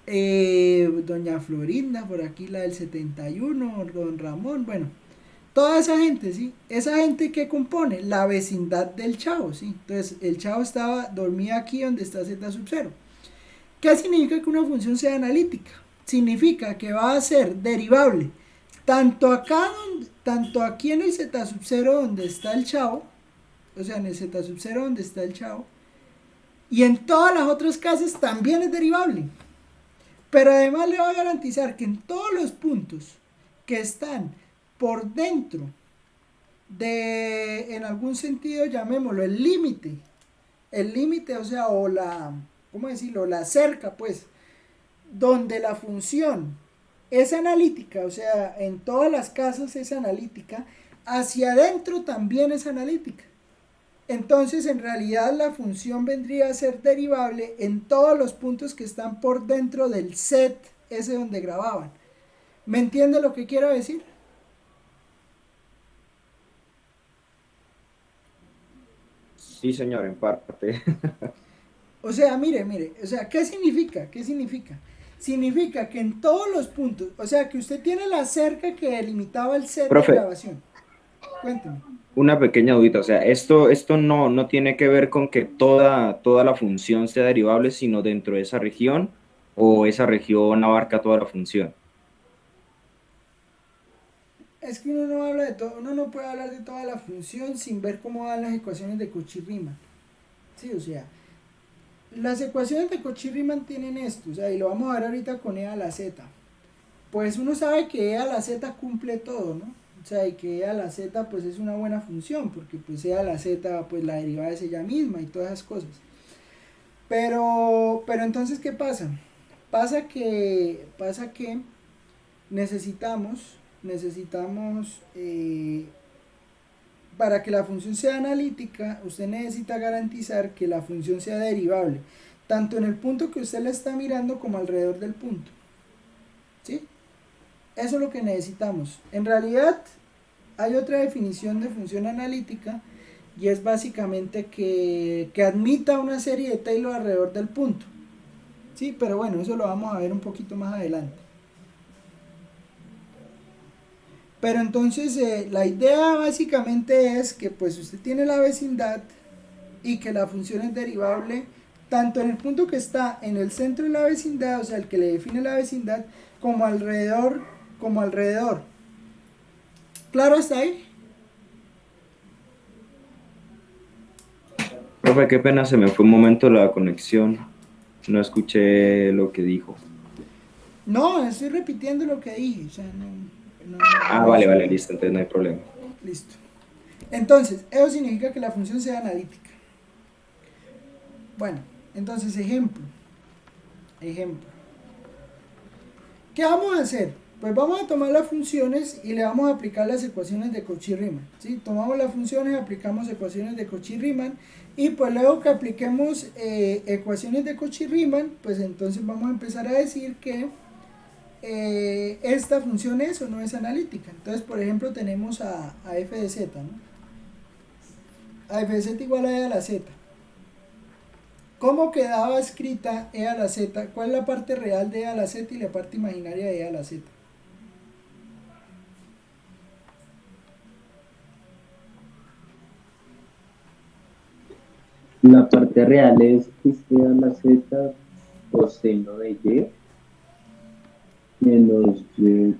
A: Doña Florinda, por aquí la del 71, don Ramón, bueno, toda esa gente, ¿sí? Esa gente que compone la vecindad del chavo, ¿sí? Entonces, el chavo dormía aquí donde está z sub 0. ¿Qué significa que una función sea analítica? Significa que va a ser derivable tanto aquí en el z sub 0 donde está el chavo, o sea, en el z sub 0 donde está el chavo, y en todas las otras casas también es derivable. Pero además le va a garantizar que en todos los puntos que están por dentro de, en algún sentido, llamémoslo, el límite, o sea, o la, ¿cómo decirlo? La cerca, pues, donde la función es analítica, o sea, en todas las casas es analítica, hacia adentro también es analítica. Entonces, en realidad, la función vendría a ser derivable en todos los puntos que están por dentro del set ese donde grababan. ¿Me entiende lo que quiero decir?
B: Sí, señor, en parte.
A: O sea, mire, o sea, ¿qué significa? ¿Qué significa? Significa que en todos los puntos, o sea, que usted tiene la cerca que delimitaba el set
B: Profe.
A: de grabación. Cuénteme.
B: Una pequeña dudita, o sea, esto no tiene que ver con que toda la función sea derivable, sino dentro de esa región, o esa región abarca toda la función.
A: Es que uno no habla de todo, uno no puede hablar de toda la función sin ver cómo van las ecuaciones de Cauchy-Riemann. Sí, o sea, las ecuaciones de Cauchy-Riemann tienen esto, o sea, y lo vamos a ver ahorita con e a la z. Pues uno sabe que e a la z cumple todo, ¿no? O sea, y que e a la z pues es una buena función, porque pues e a la z pues la derivada es ella misma y todas esas cosas. Pero entonces, ¿qué pasa? Pasa que necesitamos para que la función sea analítica, usted necesita garantizar que la función sea derivable, tanto en el punto que usted la está mirando como alrededor del punto. ¿Sí? Eso es lo que necesitamos. En realidad, hay otra definición de función analítica, y es básicamente que admita una serie de Taylor alrededor del punto. Sí, pero bueno, eso lo vamos a ver un poquito más adelante. Pero entonces la idea básicamente es que pues usted tiene la vecindad y que la función es derivable tanto en el punto que está en el centro de la vecindad, o sea, el que le define la vecindad, como alrededor. ¿Claro hasta ahí?
B: Profe, qué pena, se me fue un momento la conexión, no escuché lo que dijo.
A: No, estoy repitiendo lo que dije, o sea,
B: Vale, listo, entonces no hay problema.
A: Listo. Entonces, eso significa que la función sea analítica. Bueno, entonces ejemplo. ¿Qué vamos a hacer? Pues vamos a tomar las funciones y le vamos a aplicar las ecuaciones de Cauchy-Riemann. ¿Sí? Tomamos las funciones, aplicamos ecuaciones de Cauchy-Riemann, y pues luego que apliquemos ecuaciones de Cauchy-Riemann, pues entonces vamos a empezar a decir que esta función es o no es analítica. Entonces, por ejemplo, tenemos a f de z, ¿no? A f de z igual a e a la z. ¿Cómo quedaba escrita e a la z? ¿Cuál es la parte real de e a la z y la parte imaginaria de e a la z?
D: La parte real es que e a la z coseno de y menos y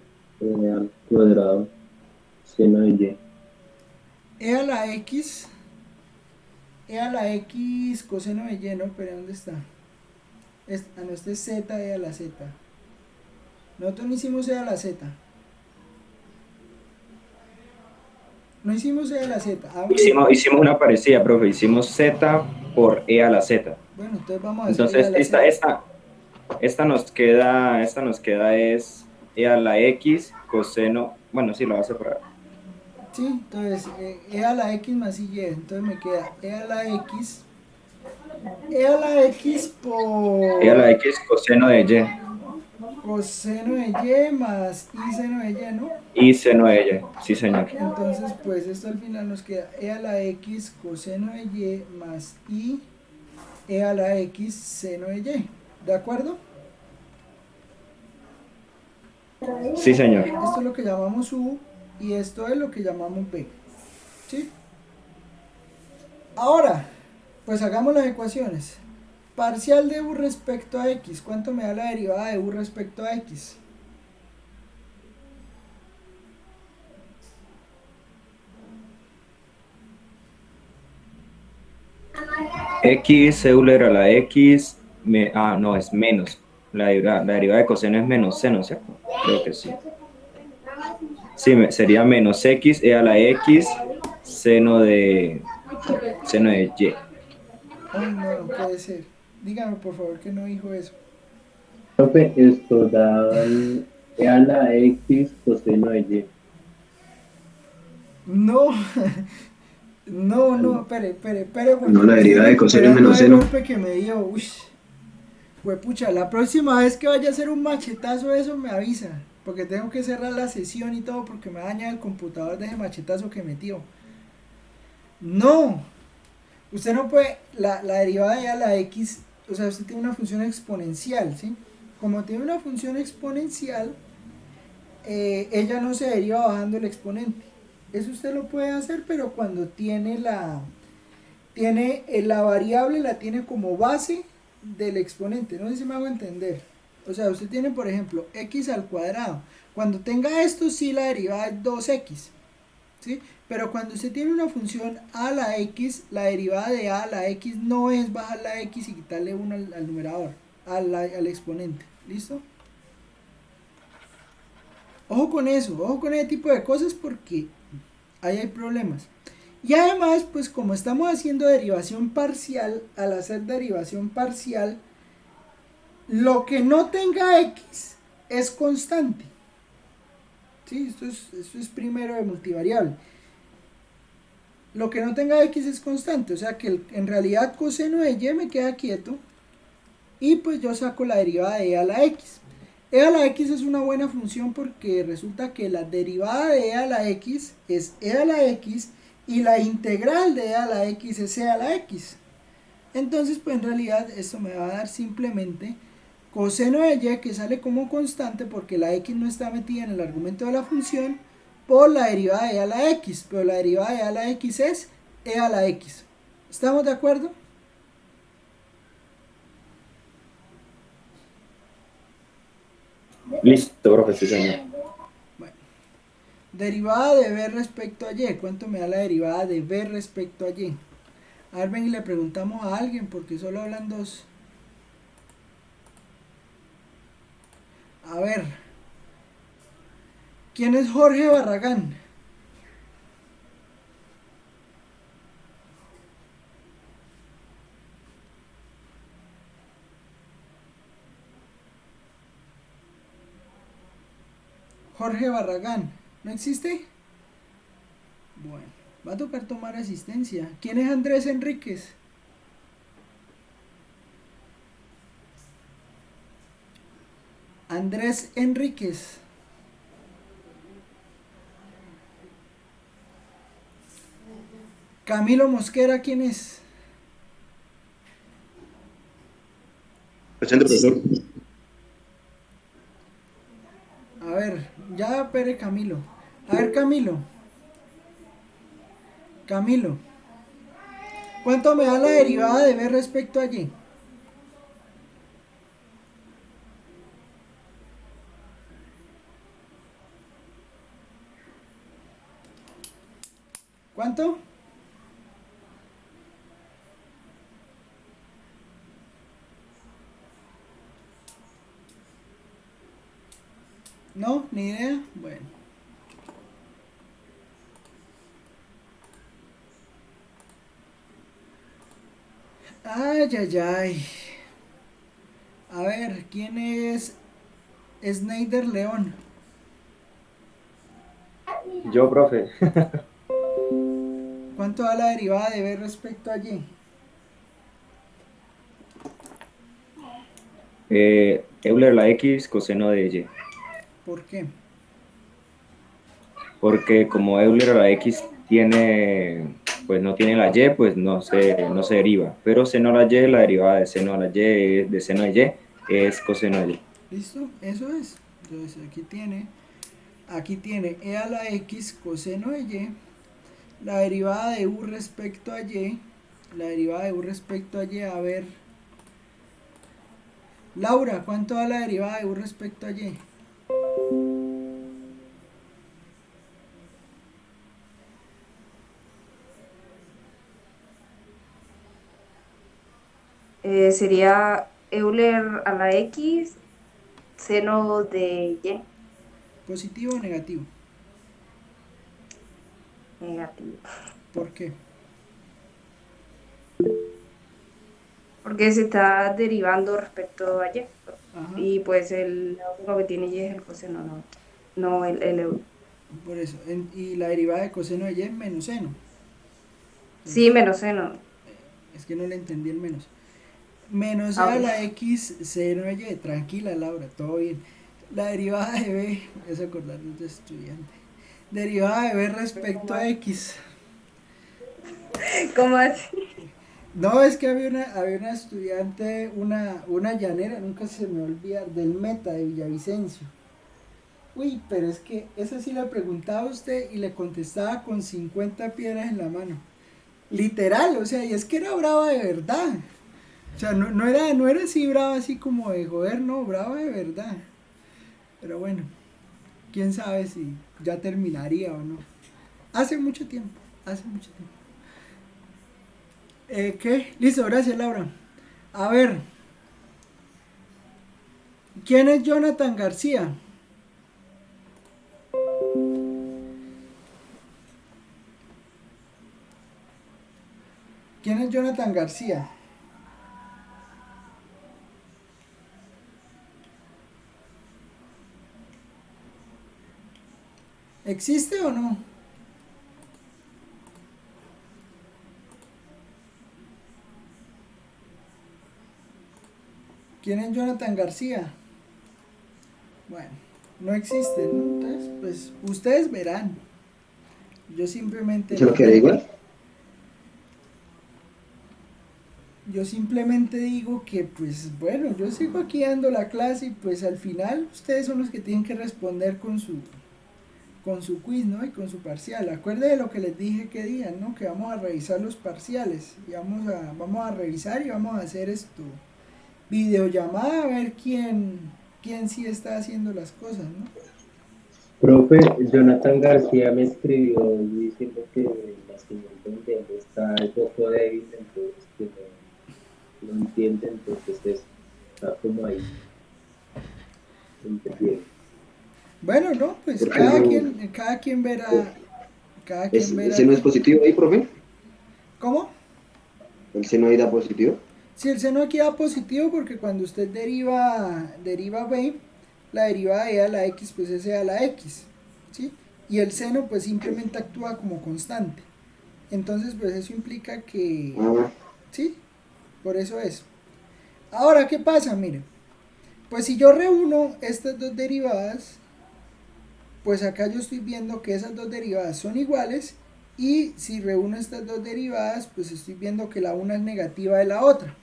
D: al cuadrado seno de y.
A: E a la x coseno de y, ¿no? Pero ¿dónde está? No, este es z e a la z. Nosotros no hicimos e a la z. No hicimos e a la z.
B: Hicimos una parecida, profe, hicimos z por e a la z.
A: Bueno, entonces vamos a hacer
B: Entonces, esta nos queda es e a la x coseno, bueno, sí, lo vas a separar.
A: Sí, entonces e a la x más y, entonces me queda e a la x por
B: E a la x coseno de y.
A: Coseno de y más y seno de y, ¿no?
B: Y seno de y, sí señor.
A: Entonces, pues esto al final nos queda e a la x coseno de y más y e a la x seno de y. ¿De acuerdo?
B: Sí señor.
A: Esto es lo que llamamos u y esto es lo que llamamos b. ¿Sí? Ahora, pues hagamos las ecuaciones. Parcial de u respecto a x. ¿Cuánto me da la derivada de u respecto a x?
B: X Euler a la X, no, es menos. La derivada de coseno es menos seno, ¿cierto? Creo que sí. Sí, sería menos X e a la X seno de Y.
A: Ay, no, no puede ser. Dígame, por favor, que no dijo eso.
D: Profe, esto dan e a la X coseno de Y.
A: No, no, no, espere,
C: No,
A: porque
C: la
A: me estoy
C: derivada de coseno es
A: recuperando
C: menos
A: del
C: seno.
A: golpe que me dio. Uy, pucha, la próxima vez que vaya a hacer un machetazo, eso me avisa. Porque tengo que cerrar la sesión y todo, porque me daña el computador de ese machetazo que metió. No, usted no puede, la derivada de a la X, o sea, usted tiene una función exponencial, ¿sí? Como tiene una función exponencial, ella no se deriva bajando el exponente. Eso usted lo puede hacer, pero cuando tiene la variable la tiene como base del exponente. No sé si me hago entender. O sea, usted tiene, por ejemplo, x al cuadrado. Cuando tenga esto, sí la derivada es 2x. ¿Sí? Pero cuando usted tiene una función a a la x, la derivada de a a la x no es bajar la x y quitarle 1 al numerador, al exponente. ¿Listo? Ojo con eso, ojo con ese tipo de cosas porque ahí hay problemas. Y además, pues como estamos haciendo derivación parcial, al hacer derivación parcial, lo que no tenga x es constante. ¿Sí? Esto es primero de multivariable. Lo que no tenga x es constante, o sea que en realidad coseno de y me queda quieto y pues yo saco la derivada de e a la x. E a la x es una buena función porque resulta que la derivada de e a la x es e a la x y la integral de e a la x es e a la x. Entonces pues en realidad esto me va a dar simplemente coseno de y, que sale como constante porque la x no está metida en el argumento de la función, por la derivada de e a la x, pero la derivada de e a la x es e a la x. ¿Estamos de acuerdo?
B: Listo, profe, sí, señor.
A: Bueno, derivada de b respecto a y. ¿Cuánto me da la derivada de b respecto a y? A ver, ven y le preguntamos a alguien porque solo hablan dos. A ver, ¿quién es Jorge Barragán? Jorge Barragán, ¿no existe? Bueno, va a tocar tomar asistencia. ¿Quién es Andrés Enríquez? Andrés Enríquez. Camilo Mosquera, ¿quién es?
C: Presente, profesor.
A: A ver, ya espere Camilo. A ver, Camilo. Camilo. ¿Cuánto me da la derivada de b respecto a y? ¿Cuánto? ¿No? ¿Ni idea? Bueno. Ay, ay, ay. A ver, ¿quién es Snyder León?
B: Yo, profe.
A: ¿Cuánto da la derivada de b respecto a y?
B: Euler a la X, coseno de Y.
A: ¿Por qué?
B: Porque como Euler a la X pues no tiene la Y, pues no se deriva. Pero seno a la Y, la derivada de seno a la Y, de seno de Y, es coseno de Y.
A: ¿Listo? Eso es. Entonces aquí tiene e a la x coseno de y, la derivada de u respecto a y, la derivada de u respecto a y, a ver. Laura, ¿cuánto da la derivada de u respecto a y?
F: Sería Euler a la X, seno de Y,
A: ¿Positivo o negativo?
F: negativo.
A: ¿Por qué?
F: Porque se está derivando respecto a Y.
A: Ajá,
F: Y pues lo único que tiene Y es el coseno, no el Euler.
A: por eso. Y la derivada de coseno de y es menos seno.
F: Sí,
A: Entonces,
F: menos seno.
A: es que no le entendí el menos. Menos
F: Ah,
A: a
F: ok.
A: la x seno de y. Tranquila, Laura, todo bien. La derivada de b, es acordarnos de estudiante. Derivada de b respecto a x.
F: ¿Cómo así?
A: No, es que había una estudiante, una llanera, nunca se me olvida, del Meta de Villavicencio. Uy, pero es que esa sí le preguntaba a usted y le contestaba con 50 piedras en la mano. Literal, o sea, y es que era brava de verdad. O sea, no era así brava así como de joder, no, brava de verdad. Pero bueno, quién sabe si ya terminaría o no. Hace mucho tiempo, hace mucho tiempo. ¿Qué? Listo, gracias Laura. A ver, ¿quién es Jonathan García? ¿Quién es Jonathan García? ¿Existe o no? ¿Quién es Jonathan García? Bueno, no existe, ¿no? Entonces, pues ustedes verán. Yo simplemente
C: ¿Eso lo
A: les
C: queda
A: digo,
C: igual?
A: yo simplemente digo que, pues bueno, yo sigo aquí dando la clase y pues al final ustedes son los que tienen que responder con su quiz, ¿no? Y con su parcial. Acuérdense de lo que les dije que día, ¿no? Que vamos a revisar los parciales y vamos a revisar y vamos a hacer esto videollamada a ver quién sí está haciendo las cosas, ¿no?
D: Profe, Jonathan García me escribió diciendo que el nacimiento donde él está un poco débil, entonces que no entiende, entonces eso, está como ahí, entendiendo.
A: Bueno, no, pues
C: Porque
A: cada quien verá, cada quien
C: el
A: verá
C: seno es positivo ahí, profe.
A: ¿cómo?
C: El seno ahí da positivo.
A: Si el seno aquí da positivo porque cuando usted deriva b, la derivada de a la x pues es a la x, ¿sí? Y el seno pues simplemente actúa como constante. Entonces pues eso implica que,
C: Ah,
A: ¿sí? Por eso es. Ahora, ¿qué pasa? Miren, pues si yo reúno estas dos derivadas, pues acá yo estoy viendo que esas dos derivadas son iguales y si reúno estas dos derivadas, pues estoy viendo que la una es negativa de la otra.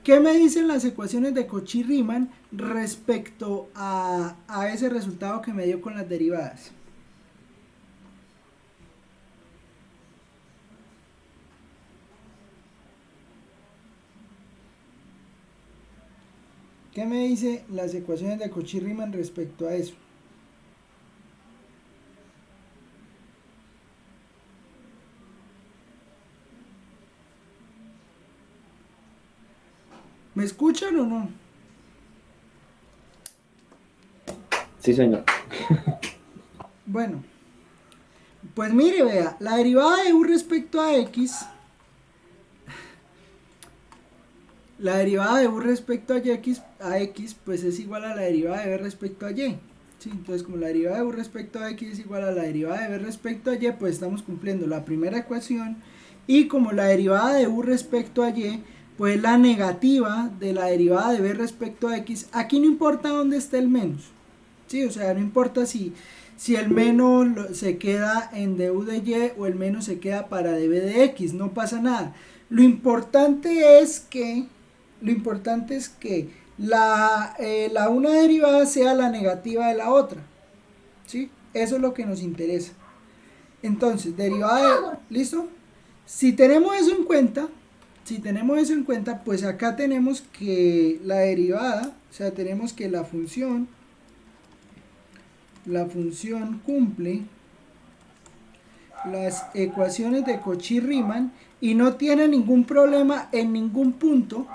A: ¿Qué me dicen las ecuaciones de Cauchy-Riemann respecto a ese resultado que me dio con las derivadas? ¿Qué me dicen las ecuaciones de Cauchy-Riemann respecto a eso? ¿Me escuchan o no?
B: Sí, señor.
A: Bueno, pues mire, vea, la derivada de u respecto a x, la derivada de u respecto a x, pues es igual a la derivada de b respecto a y. ¿Sí? Entonces, como la derivada de u respecto a x es igual a la derivada de b respecto a y, pues estamos cumpliendo la primera ecuación. Y como la derivada de u respecto a y, pues la negativa de la derivada de b respecto a x, aquí no importa dónde esté el menos. ¿Sí? O sea, no importa si el menos se queda en du de y o el menos se queda para db de x, no pasa nada. Lo importante es que la una derivada sea la negativa de la otra. ¿Sí? Eso es lo que nos interesa. Entonces, derivada de... ¿Listo? Si tenemos eso en cuenta, pues acá tenemos que la derivada, o sea, tenemos que la función cumple las ecuaciones de Cauchy-Riemann y no tiene ningún problema en ningún punto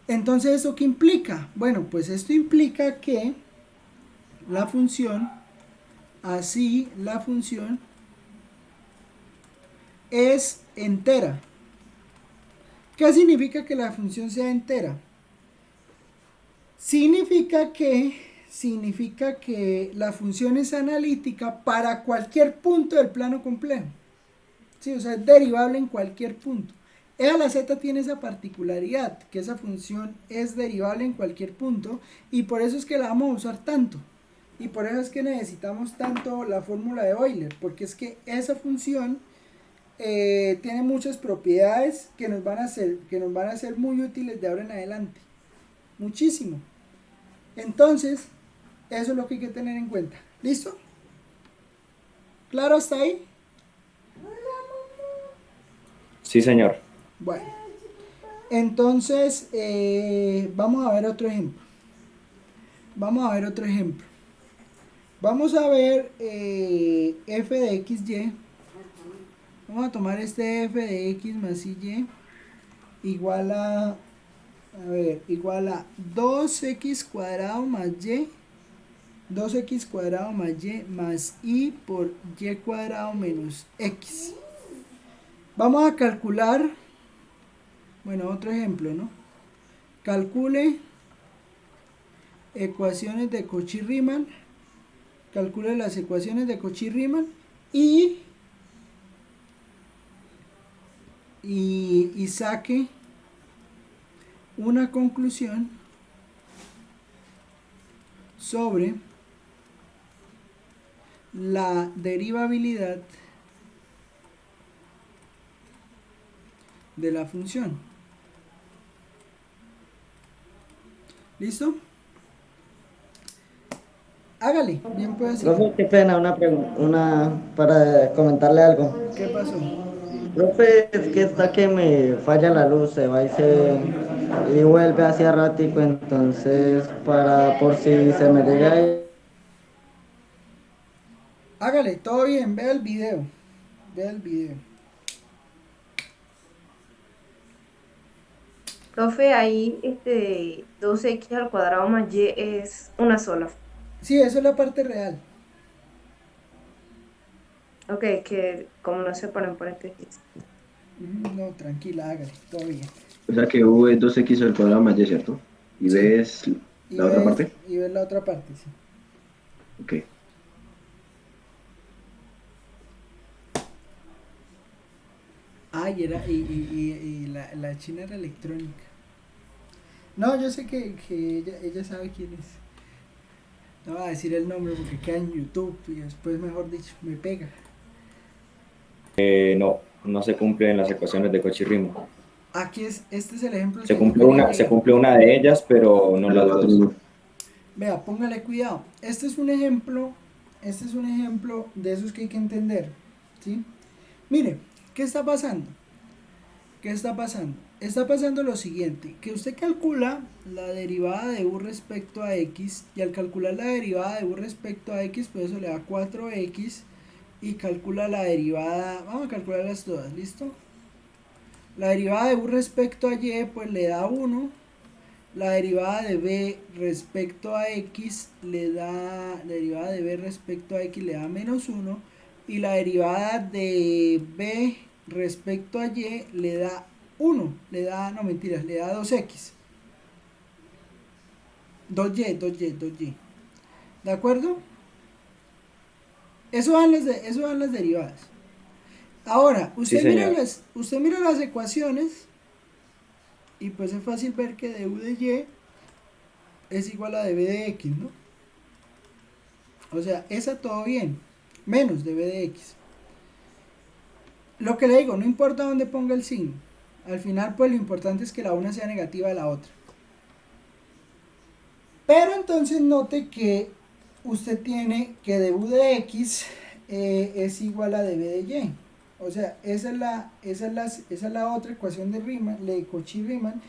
A: Entonces, ¿esto qué implica? Bueno, pues esto implica que la función, así la función es entera. ¿Qué significa que la función sea entera? Significa que la función es analítica para cualquier punto del plano complejo. Sí, o sea, es derivable en cualquier punto. E a la z tiene esa particularidad, que esa función es derivable en cualquier punto, y por eso es que la vamos a usar tanto. Y por eso es que necesitamos tanto la fórmula de Euler, porque es que esa función tiene muchas propiedades que nos van a ser muy útiles de ahora en adelante. Muchísimo. Entonces, eso es lo que hay que tener en cuenta. ¿Listo? ¿Claro hasta ahí?
B: Sí, señor.
A: Bueno, entonces vamos a ver otro ejemplo. Vamos a ver f de xy. Vamos a tomar este f de x más y igual a 2x cuadrado más y, 2x cuadrado más y más i por y cuadrado menos x. Vamos a calcular, bueno, otro ejemplo, ¿no? Calcule ecuaciones de Cauchy-Riemann, calcule las ecuaciones de Cauchy-Riemann y saque una conclusión sobre la derivabilidad de la función. ¿Listo? Hágale, bien puede ser.
H: Profe, qué pena, para comentarle algo.
A: ¿Qué pasó?
H: Profe, es que está que me falla la luz, se va y vuelve hacia ratico, entonces por si se me llega ahí.
A: Hágale, todo bien, vea el video. Vea el video.
F: Profe, ahí 2x al cuadrado más y es una sola.
A: Sí, eso es la parte real.
F: Ok, que como no se ponen paréntesis.
A: No, tranquila, hágale, todo bien.
C: O sea que U es 2x al cuadrado más y, ¿cierto? Y
A: Sí.
C: B es
A: Y
C: la otra parte.
A: Y ves la otra parte, sí.
C: Ok.
A: Ah, y la china era electrónica. No, yo sé que ella sabe quién es. No voy a decir el nombre porque queda en YouTube y después, mejor dicho, me pega.
B: No se cumplen las ecuaciones de Cauchy-Riemann.
A: Este es el ejemplo.
B: Se cumple una de ellas, pero no las dos.
A: Vea, póngale cuidado. Este es un ejemplo de esos que hay que entender, ¿sí? Mire, ¿qué está pasando? Está pasando lo siguiente, que usted calcula la derivada de u respecto a x, y al calcular la derivada de u respecto a x, pues eso le da 4x, y calcula la derivada, vamos a calcularlas todas, ¿listo? La derivada de u respecto a y, pues le da 1, la derivada de b respecto a x la derivada de b respecto a x le da menos 1, y la derivada de b respecto a y le da 1, le da 2x. 2y. ¿De acuerdo? Eso dan las derivadas. Ahora, usted mira las ecuaciones y pues es fácil ver que de u de y es igual a de b de x, ¿no? O sea, esa todo bien, menos de b de x. Lo que le digo, no importa dónde ponga el signo. Al final, pues lo importante es que la una sea negativa de la otra. Pero entonces note que usted tiene que de u de x es igual a de b de y. O sea, esa es la otra ecuación de Cauchy-Riemann,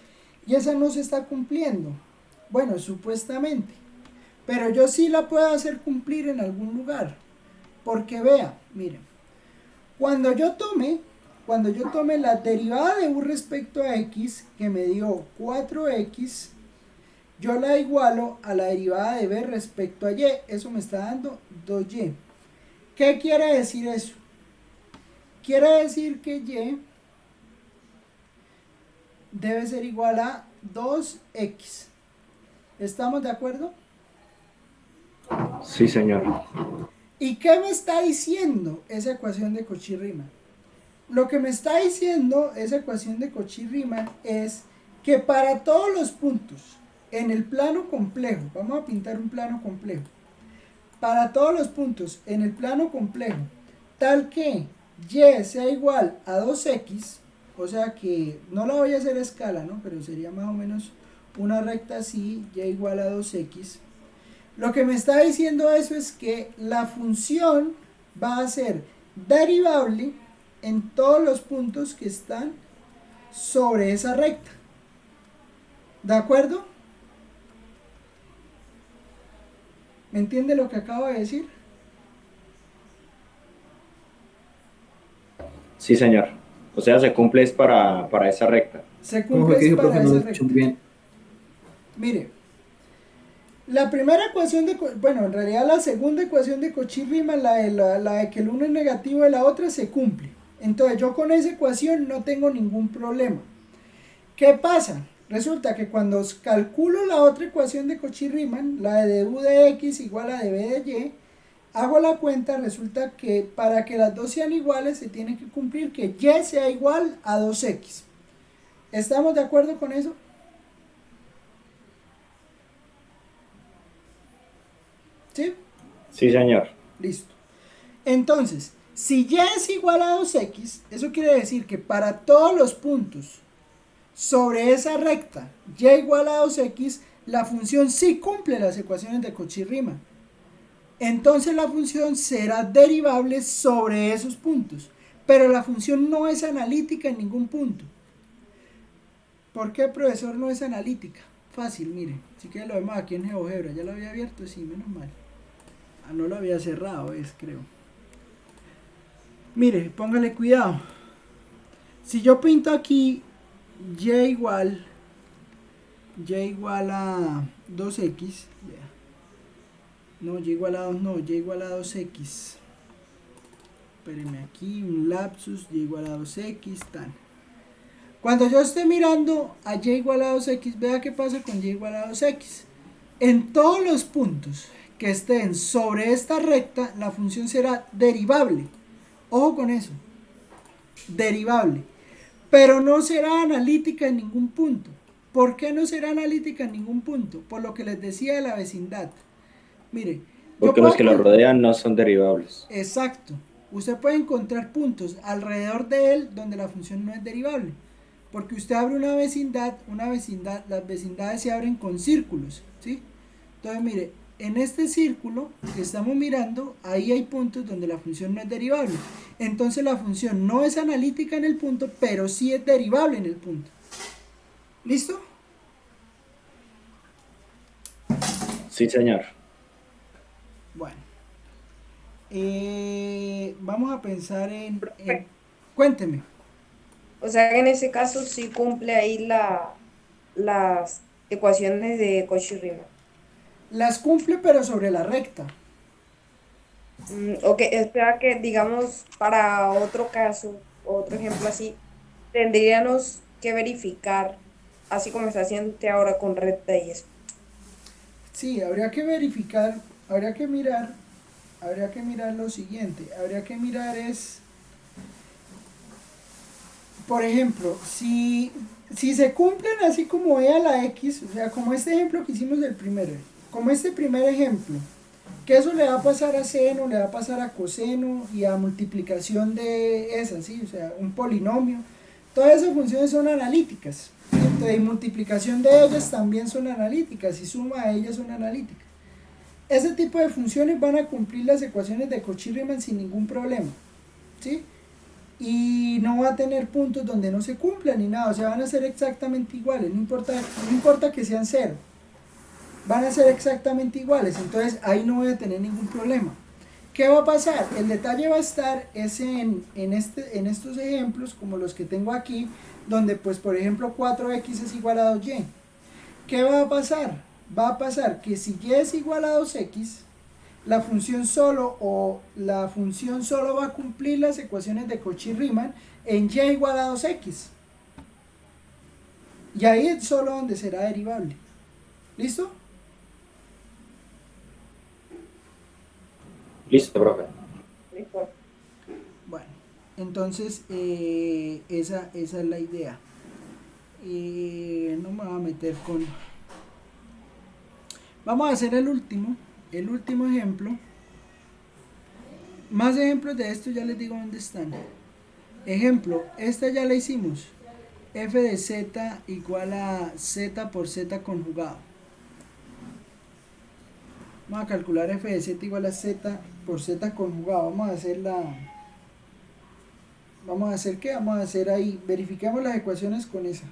A: y esa no se está cumpliendo. Bueno, supuestamente. Pero yo sí la puedo hacer cumplir en algún lugar. Porque vea, miren, cuando yo tome cuando yo tome la derivada de u respecto a x, que me dio 4x, yo la igualo a la derivada de b respecto a y, eso me está dando 2y. ¿Qué quiere decir eso? Quiere decir que y debe ser igual a 2x. ¿Estamos de acuerdo?
B: Sí, señor.
A: ¿Y qué me está diciendo esa ecuación de Cauchy-Riemann? Lo que me está diciendo esa ecuación de Cauchy-Riemann es que para todos los puntos en el plano complejo, vamos a pintar un plano complejo, para todos los puntos en el plano complejo, tal que y sea igual a 2x, o sea que no la voy a hacer a escala, ¿no? Pero sería más o menos una recta así, y igual a 2x. Lo que me está diciendo eso es que la función va a ser derivable en todos los puntos que están sobre esa recta. ¿De acuerdo? ¿Me entiende lo que acabo de decir?
B: Sí, señor. O sea, se cumple es para esa recta.
A: Se
E: ¿Cómo fue
A: cumple
E: que dijo,
A: para
E: profe? No
A: esa
E: lo
A: recta.
E: escuché muy bien.
A: Mire, la primera ecuación bueno, en realidad la segunda ecuación de Cauchy-Riemann, la de que el uno es negativo de la otra, se cumple. Entonces yo con esa ecuación no tengo ningún problema. ¿Qué pasa? Resulta que cuando calculo la otra ecuación de Cauchy-Riemann, la de u de x igual a de b de y, hago la cuenta, resulta que para que las dos sean iguales se tiene que cumplir que y sea igual a 2x. ¿Estamos de acuerdo con eso? ¿Sí?
B: Sí, señor.
A: Listo. Entonces, si y es igual a 2x, eso quiere decir que para todos los puntos sobre esa recta y igual a 2x, la función sí cumple las ecuaciones de Cauchy-Riemann. Entonces la función será derivable sobre esos puntos, pero la función no es analítica en ningún punto. ¿Por qué, profesor, no es analítica? Fácil, mire, si que lo vemos aquí en GeoGebra, ya lo había abierto, sí, menos mal. Ah, no lo había cerrado, creo. Mire, póngale cuidado. Si yo pinto aquí y igual a 2x, no, y igual a 2 no, y igual a 2x. Espérenme aquí, un lapsus, y igual a 2x, tan. Cuando yo esté mirando a y igual a 2x, vea qué pasa con y igual a 2x. En todos los puntos que estén sobre esta recta, la función será derivable. Ojo con eso, derivable. Pero no será analítica en ningún punto. ¿Por qué no será analítica en ningún punto? Por lo que les decía de la vecindad. Mire,
B: Porque los que lo rodean no son derivables.
A: Exacto. Usted puede encontrar puntos alrededor de él donde la función no es derivable. Porque usted abre una vecindad, las vecindades se abren con círculos, ¿sí? Entonces, mire, en este círculo que estamos mirando, ahí hay puntos donde la función no es derivable. Entonces la función no es analítica en el punto, pero sí es derivable en el punto. ¿Listo?
B: Sí, señor.
A: Bueno. Vamos a pensar en... Cuénteme.
F: O sea que en ese caso sí cumple ahí las ecuaciones de Cauchy-Riemann.
A: Las cumple, pero sobre la recta.
F: Ok, espera que digamos para otro caso, otro ejemplo así, tendríamos que verificar, así como está haciendo usted ahora con recta y eso.
A: Sí, habría que verificar, habría que mirar lo siguiente, habría que mirar por ejemplo, si se cumplen así como e a la x, o sea, como este ejemplo que hicimos del primero, como este primer ejemplo, que eso le va a pasar a seno, le va a pasar a coseno y a multiplicación de esas, ¿sí? O sea, un polinomio, todas esas funciones son analíticas, y multiplicación de ellas también son analíticas, y suma a ellas son analíticas. Ese tipo de funciones van a cumplir las ecuaciones de Cauchy-Riemann sin ningún problema, ¿sí? Y no va a tener puntos donde no se cumplan ni nada, o sea, van a ser exactamente iguales, no importa que sean cero, van a ser exactamente iguales, entonces ahí no voy a tener ningún problema. ¿Qué va a pasar? El detalle va a estar es en estos ejemplos, como los que tengo aquí, donde pues por ejemplo 4x es igual a 2y. ¿Qué va a pasar? Va a pasar que si y es igual a 2x, la función solo va a cumplir las ecuaciones de Cauchy-Riemann en y igual a 2x. Y ahí es solo donde será derivable. ¿Listo?
B: Listo, profe.
F: Listo.
A: Bueno, entonces esa es la idea. No me voy a meter con... Vamos a hacer el último ejemplo. Más ejemplos de esto, ya les digo dónde están. Ejemplo, esta ya la hicimos. F de z igual a z por z conjugado. Vamos a calcular f de z igual a z por z conjugado. Vamos a hacer ¿qué? Vamos a hacer ahí. Verifiquemos las ecuaciones con esa.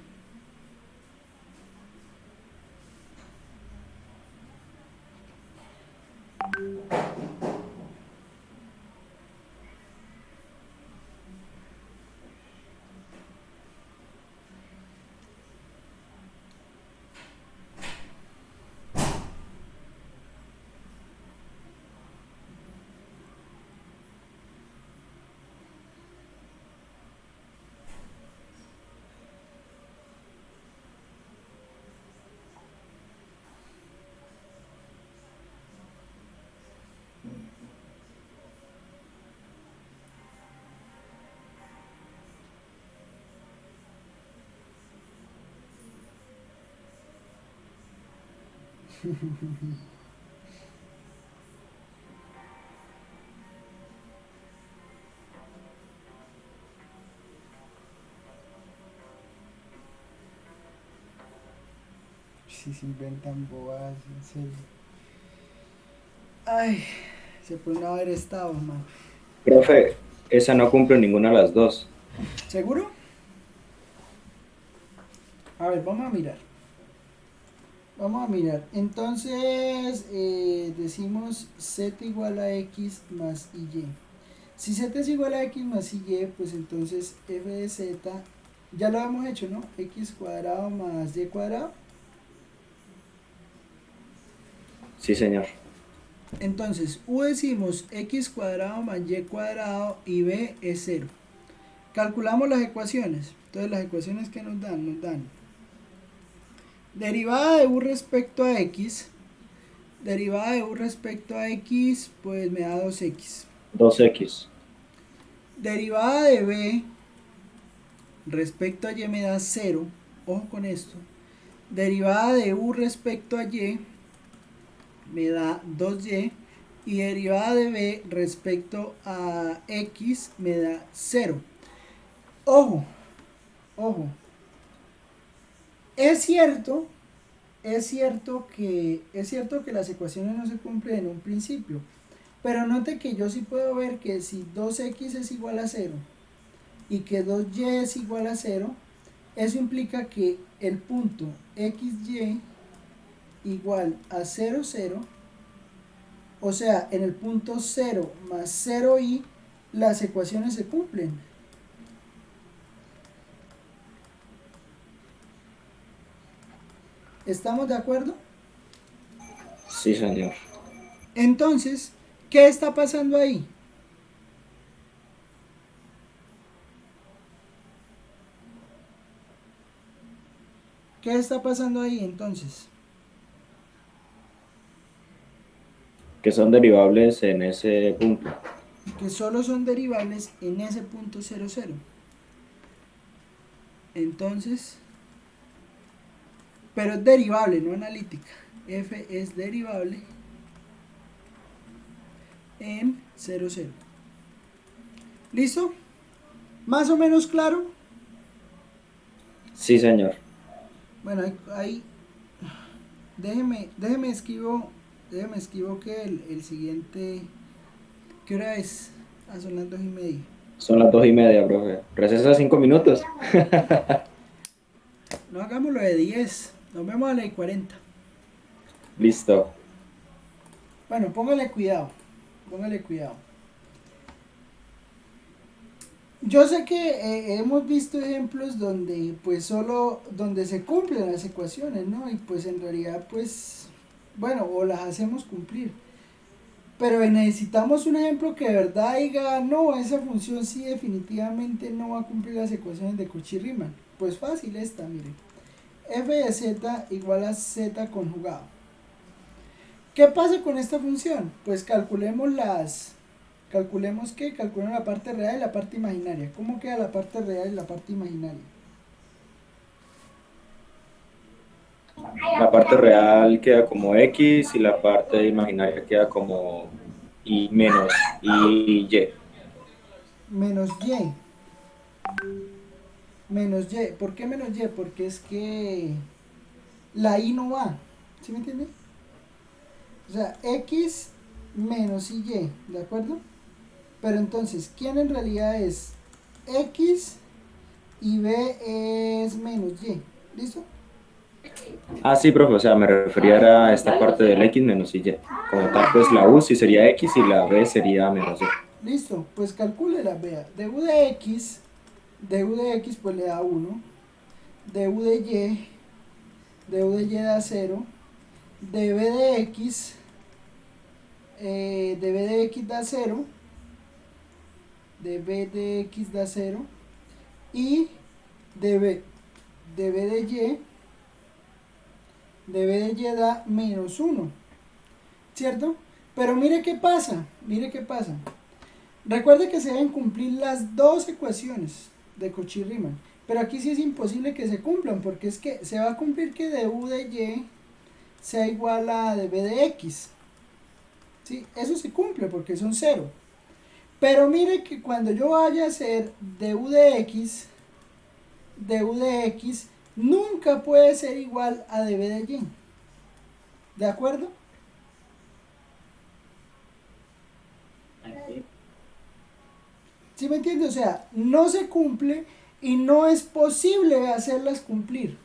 A: Si se inventan bobadas, en serio. Ay, se pueden haber estado, man.
B: Profe, esa no cumple ninguna de las dos.
A: ¿Seguro? A ver, vamos a mirar. Entonces, decimos z igual a x más y. Si z es igual a x más y, pues entonces f de z, ya lo hemos hecho, ¿no? X cuadrado más y cuadrado.
B: Sí, señor.
A: Entonces, u decimos x cuadrado más y cuadrado y b es 0. Calculamos las ecuaciones. Entonces, las ecuaciones que nos dan derivada de u respecto a x. Derivada de u respecto a x, pues me da 2x.
B: 2x.
A: Derivada de b respecto a y me da 0. Ojo con esto. Derivada de u respecto a y me da 2y. Y derivada de b respecto a x me da 0. Ojo. Es cierto que las ecuaciones no se cumplen en un principio, pero note que yo sí puedo ver que si 2x es igual a 0 y que 2y es igual a 0, eso implica que el punto xy igual a 0, 0, o sea, en el punto 0 más 0y, las ecuaciones se cumplen. ¿Estamos de acuerdo?
B: Sí, señor.
A: Entonces, ¿qué está pasando ahí? ¿Qué está pasando ahí entonces?
B: Que son derivables en ese punto.
A: Que solo son derivables en ese punto 0, 0. Entonces, pero es derivable, no analítica. F es derivable en 0, 0. ¿Listo? ¿Más o menos claro?
B: Sí, señor.
A: Bueno, ahí déjeme escribo que el siguiente, ¿qué hora es? Ah, son las 2:30.
B: Son las 2:30, profe. Recesa 5 minutos.
A: No, hagámoslo de 10. Nos vemos a las 40.
B: Listo.
A: Bueno, póngale cuidado. Póngale cuidado. Yo sé que hemos visto ejemplos donde pues solo donde se cumplen las ecuaciones, ¿no? Y pues en realidad pues bueno, o las hacemos cumplir. Pero necesitamos un ejemplo que de verdad diga, no, esa función sí definitivamente no va a cumplir las ecuaciones de Cauchy-Riemann. Pues fácil esta, miren. F de z igual a z conjugado. ¿Qué pasa con esta función? Pues calculemos calculemos la parte real y la parte imaginaria. ¿Cómo queda la parte real y la parte imaginaria?
B: La parte real queda como X y la parte imaginaria queda como Y menos Y.
A: Menos y. Menos y. ¿Por qué menos y? Porque es que la y no va. ¿Sí me entiende? O sea, x menos y, ¿de acuerdo? Pero entonces, ¿quién en realidad es x y b es menos y? ¿Listo?
B: Ah, sí, profe, o sea, me refería a esta parte del X menos Y. Como tal, pues la U sí sería X y la B sería menos Y.
A: Listo, pues calcúlela, vea. du de x pues le da 1. du de y da 0. db de x da 0. db de x da 0. Y db de y da menos 1. ¿Cierto? Pero mire qué pasa. Recuerde que se deben cumplir las dos ecuaciones de Cauchy-Riemann. Pero aquí sí es imposible que se cumplan, porque es que se va a cumplir que du de y sea igual a db de x. ¿Sí? Eso se cumple porque son 0. Pero mire que cuando yo vaya a hacer du de x nunca puede ser igual a db de y. ¿De acuerdo? ¿Sí me entiende? O sea, no se cumple y no es posible hacerlas cumplir.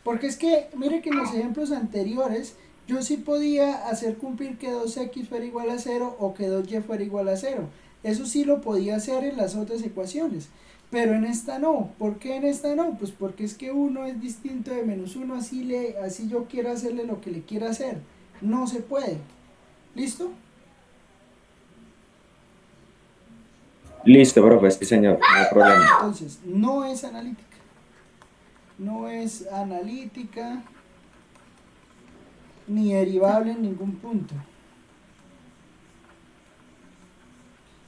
A: Porque es que, mire que en los ejemplos anteriores, yo sí podía hacer cumplir que 2x fuera igual a 0 o que 2y fuera igual a 0. Eso sí lo podía hacer en las otras ecuaciones. Pero en esta no. ¿Por qué en esta no? Pues porque es que 1 es distinto de menos 1, así yo quiero hacerle lo que le quiera hacer. No se puede. ¿Listo?
B: Listo, profe, sí, señor, no hay problema.
A: Entonces, no es analítica. No es analítica ni derivable en ningún punto.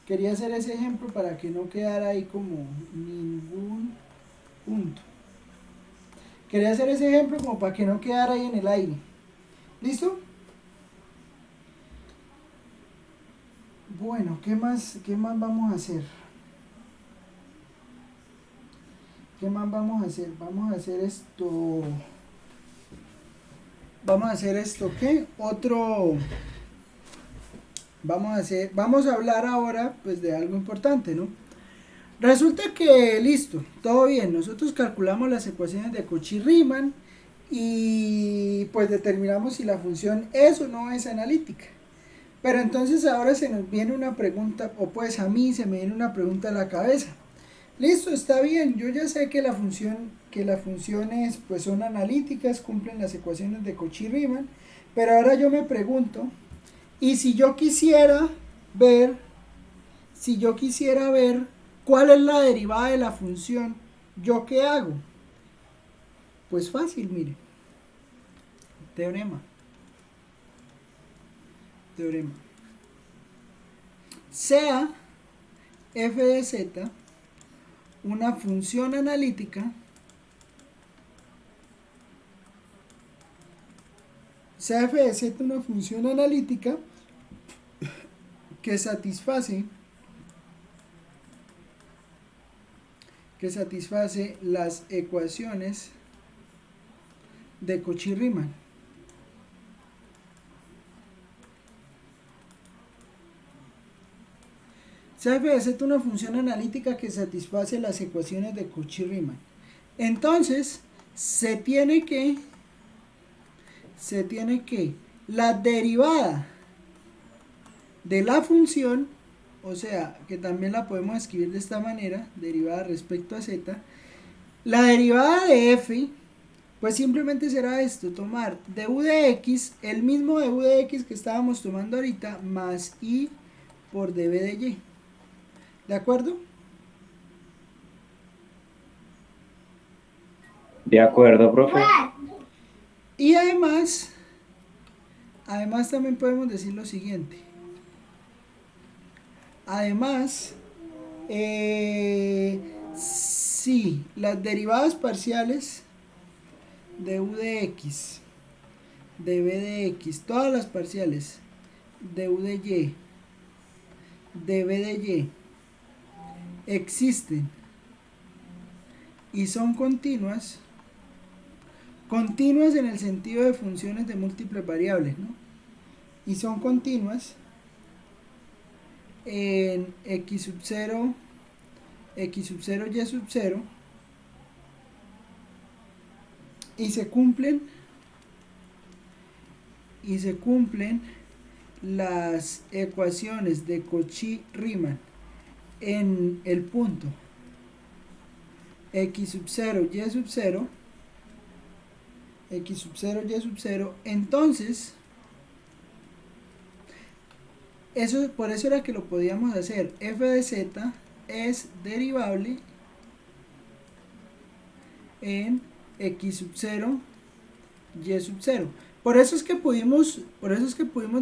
A: Quería hacer ese ejemplo para que no quedara ahí como ningún punto. Quería hacer ese ejemplo como para que no quedara ahí en el aire. ¿Listo? Bueno, ¿qué más vamos a hacer? ¿Qué más vamos a hacer? Vamos a hacer esto. ¿Qué? Vamos a hablar ahora pues de algo importante, ¿no? Resulta que listo, todo bien, nosotros calculamos las ecuaciones de Cauchy-Riemann y pues determinamos si la función es o no es analítica. Pero entonces ahora se nos viene una pregunta, o pues a mí se me viene una pregunta a la cabeza. Listo, está bien, yo ya sé que las funciones pues son analíticas, cumplen las ecuaciones de Cauchy-Riemann, pero ahora yo me pregunto, y si yo quisiera ver cuál es la derivada de la función, ¿yo qué hago? Pues fácil, mire. Teorema. Sea f de z una función analítica, que satisface las ecuaciones de Cauchy-Riemann. Sea f de z una función analítica que satisface las ecuaciones de Cauchy-Riemann. Entonces, se tiene que la derivada de la función, o sea, que también la podemos escribir de esta manera, derivada respecto a z, la derivada de f, pues simplemente será esto, tomar du de x, el mismo du de x que estábamos tomando ahorita, más i por dv de y. ¿De acuerdo?
B: De acuerdo, profe.
A: Y además también podemos decir lo siguiente. Además, si las derivadas parciales de u de x, de b de x, todas las parciales de u de y, de b de y, existen y son continuas en el sentido de funciones de múltiples variables, ¿no? Y son continuas en x sub 0, y sub 0, y se cumplen las ecuaciones de Cauchy-Riemann en el punto x sub 0, y sub 0, x sub 0, y sub 0, entonces por eso era que lo podíamos hacer. F de z es derivable en x sub 0, y sub 0. Por eso es que pudimos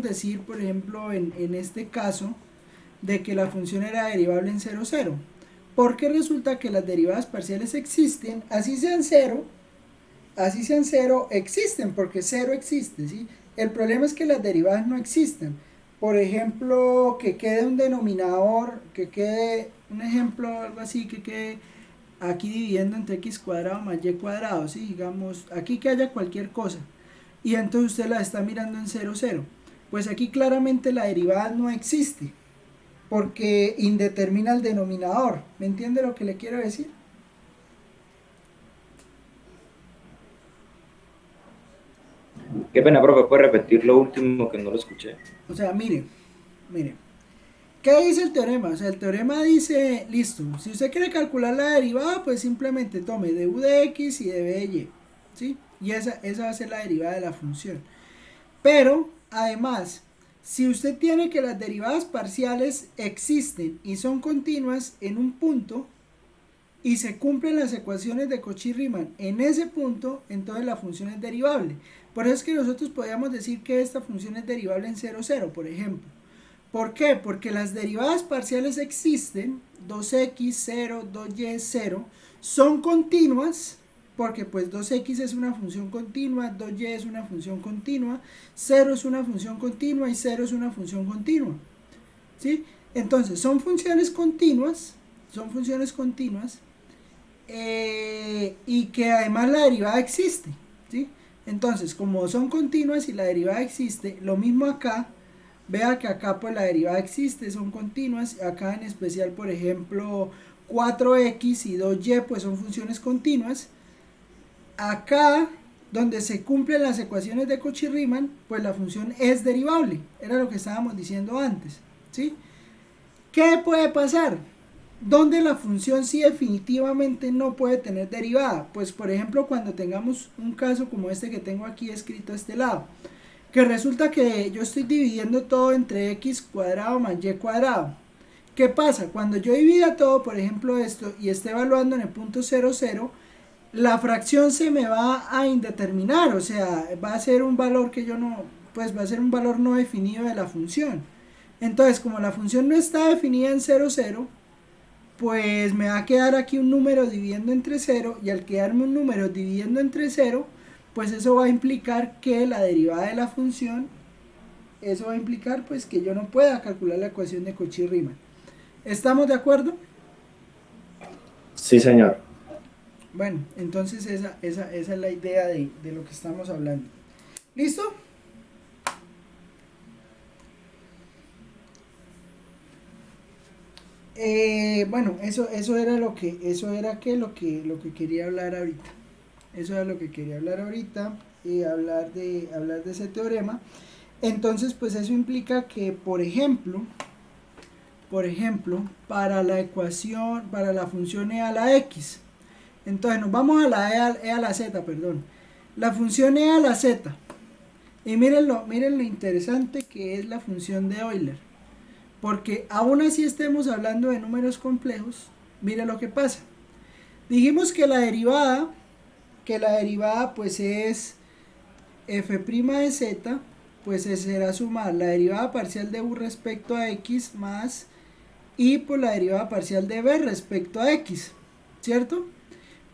A: decir, por ejemplo, en este caso, de que la función era derivable en 0, 0. Porque resulta que las derivadas parciales existen, así sean 0, existen, porque 0 existe, ¿sí? El problema es que las derivadas no existen. Por ejemplo, que quede un denominador, que quede un ejemplo, algo así, que quede aquí dividiendo entre x cuadrado más y cuadrado, ¿sí? Digamos, aquí que haya cualquier cosa, y entonces usted la está mirando en 0, 0. Pues aquí claramente la derivada no existe, porque indetermina el denominador. ¿Me entiende lo que le quiero decir?
B: Qué pena, profe, ¿puede repetir lo último que no lo escuché?
A: O sea, mire, ¿qué dice el teorema? O sea, el teorema dice, listo, si usted quiere calcular la derivada, pues simplemente tome du de x y de b de y, ¿sí? Y esa va a ser la derivada de la función. Pero, además, si usted tiene que las derivadas parciales existen y son continuas en un punto, y se cumplen las ecuaciones de Cauchy-Riemann en ese punto, entonces la función es derivable. Por eso es que nosotros podríamos decir que esta función es derivable en 0, 0, por ejemplo. ¿Por qué? Porque las derivadas parciales existen, 2x, 0, 2y, 0, son continuas, porque pues 2x es una función continua, 2y es una función continua, 0 es una función continua y 0 es una función continua, ¿sí? Entonces, son funciones continuas, y que además la derivada existe, ¿sí? Entonces, como son continuas y la derivada existe, lo mismo acá, vea que acá pues la derivada existe, son continuas, acá en especial, por ejemplo, 4x y 2y pues son funciones continuas. Acá, donde se cumplen las ecuaciones de Cauchy-Riemann, pues la función es derivable, era lo que estábamos diciendo antes, ¿sí? ¿Qué puede pasar? Donde la función sí definitivamente no puede tener derivada, pues por ejemplo cuando tengamos un caso como este que tengo aquí escrito a este lado, que resulta que yo estoy dividiendo todo entre x cuadrado más y cuadrado. ¿Qué pasa? Cuando yo divida todo, por ejemplo esto, y esté evaluando en el punto 0, 0, la fracción se me va a indeterminar, o sea, va a ser un valor que yo no, pues va a ser un valor no definido de la función. Entonces, como la función no está definida en 0, 0, pues me va a quedar aquí un número dividiendo entre 0, y al quedarme un número dividiendo entre 0, pues eso va a implicar que la derivada de la función, eso va a implicar pues que yo no pueda calcular la ecuación de Cauchy-Riemann. ¿Estamos de acuerdo?
B: Sí, señor.
A: Bueno, entonces esa es la idea de lo que estamos hablando. ¿Listo? Bueno, eso era lo que quería hablar ahorita. Eso era lo que quería hablar ahorita, hablar de ese teorema. Entonces, pues eso implica que, por ejemplo, para la ecuación, para la función e a la x, entonces nos vamos a la e a la z, perdón. La función e a la z. Y miren lo interesante que es la función de Euler. Porque aún así estemos hablando de números complejos, miren lo que pasa. Dijimos que la derivada pues es f' de z, pues será sumar la derivada parcial de u respecto a x más y por la derivada parcial de b respecto a x, ¿cierto?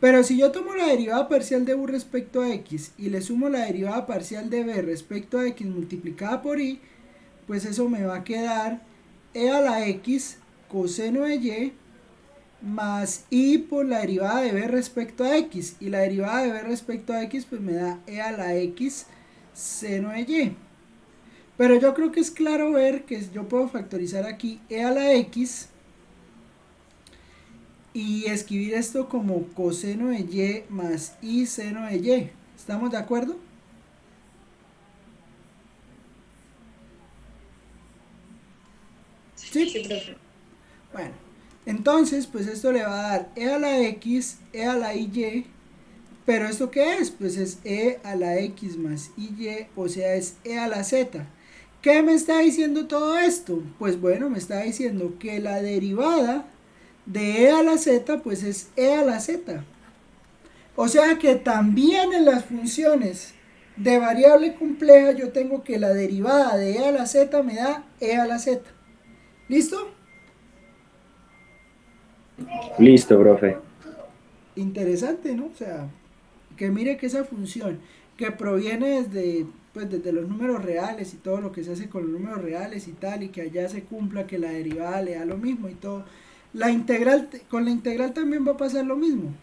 A: Pero si yo tomo la derivada parcial de u respecto a x y le sumo la derivada parcial de b respecto a x multiplicada por y, pues eso me va a quedar e a la x coseno de y más y por la derivada de b respecto a x. Y la derivada de b respecto a x pues me da e a la x seno de y. Pero yo creo que es claro ver que yo puedo factorizar aquí e a la x y escribir esto como coseno de y más y seno de y. ¿Estamos de acuerdo? ¿Sí?
F: Sí, profe.
A: Bueno, entonces pues esto le va a dar e a la x, e a la y, pero ¿esto qué es? Pues es e a la x más y, o sea, es e a la z. ¿Qué me está diciendo todo esto? Pues bueno, me está diciendo que la derivada de e a la z pues es e a la z. O sea que también en las funciones de variable compleja yo tengo que la derivada de e a la z me da e a la z. ¿Listo?
B: Listo, profe.
A: Interesante, ¿no? O sea, que mire que esa función que proviene desde los números reales y todo lo que se hace con los números reales y tal, y que allá se cumpla que la derivada le da lo mismo y todo. Con la integral también va a pasar lo mismo.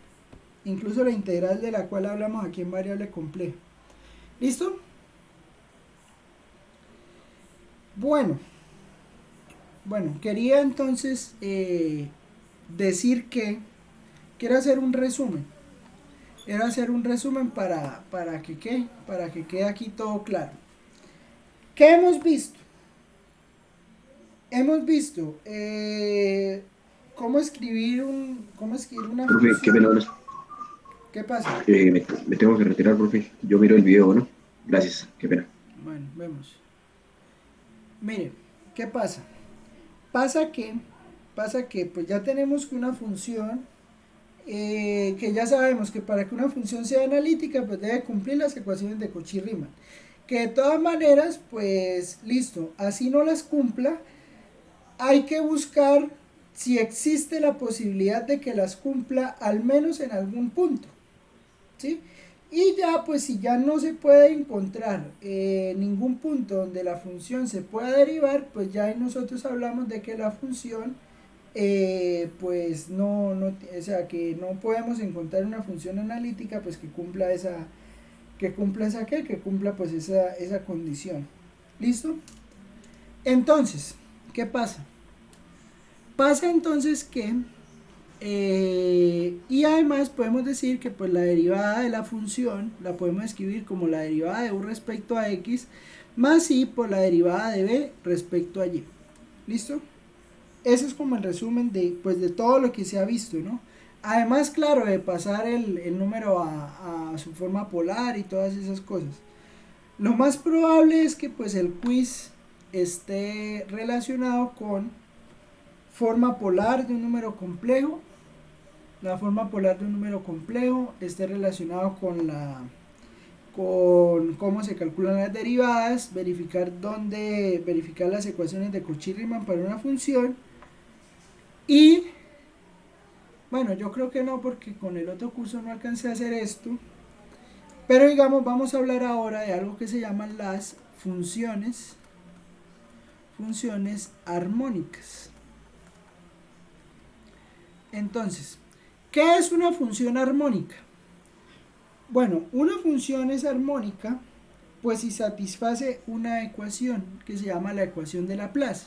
A: Incluso la integral de la cual hablamos aquí en variable compleja. ¿Listo? Bueno, quería entonces decir que quiero hacer un resumen. Quiero hacer un resumen para que quede aquí todo claro. ¿Qué hemos visto? Hemos visto cómo escribir una
C: Profe, qué
A: función.
C: pena con eso.
A: ¿Qué pasa?
C: Me tengo que retirar, profe. Yo miro el video, ¿no? Gracias, qué pena.
A: Bueno, vemos. Mire, ¿qué pasa? Pasa que pues ya tenemos que una función que ya sabemos que para que una función sea analítica pues debe cumplir las ecuaciones de Cauchy-Riemann, que de todas maneras pues listo, así no las cumpla, hay que buscar si existe la posibilidad de que las cumpla al menos en algún punto, ¿sí? Y ya pues si ya no se puede encontrar ningún punto donde la función se pueda derivar, pues ya nosotros hablamos de que la función pues o sea que no podemos encontrar una función analítica pues que cumpla pues esa condición. ¿Listo? Entonces, ¿qué pasa? Pasa entonces que y además podemos decir que pues la derivada de la función la podemos escribir como la derivada de u respecto a x más y por la derivada de b respecto a y. ¿Listo? Eso es como el resumen de todo lo que se ha visto, ¿no? Además, claro, de pasar el número a su forma polar y todas esas cosas. Lo más probable es que pues el quiz esté relacionado con forma polar de un número complejo. La forma polar de un número complejo esté relacionado con cómo se calculan las derivadas, verificar las ecuaciones de Cauchy-Riemann para una función. Y bueno, yo creo que no, porque con el otro curso no alcancé a hacer esto. Pero digamos, vamos a hablar ahora de algo que se llaman las funciones armónicas. Entonces, ¿qué es una función armónica? Bueno, una función es armónica pues si satisface una ecuación que se llama la ecuación de Laplace.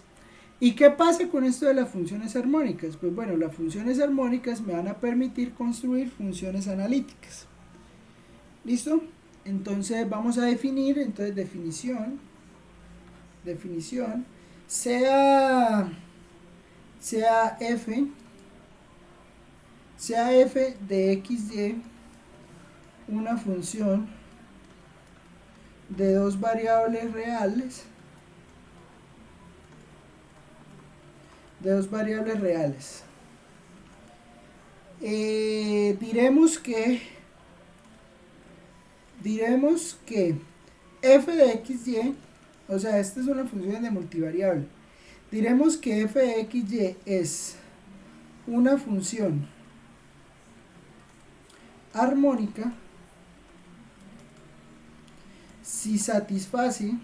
A: ¿Y qué pasa con esto de las funciones armónicas? Pues bueno, las funciones armónicas me van a permitir construir funciones analíticas. ¿Listo? Entonces vamos a definir, definición definición, sea f de xy una función de dos variables reales, diremos que f de xy, o sea, esta es una función de multivariable, diremos que f de xy es una función armónica si satisface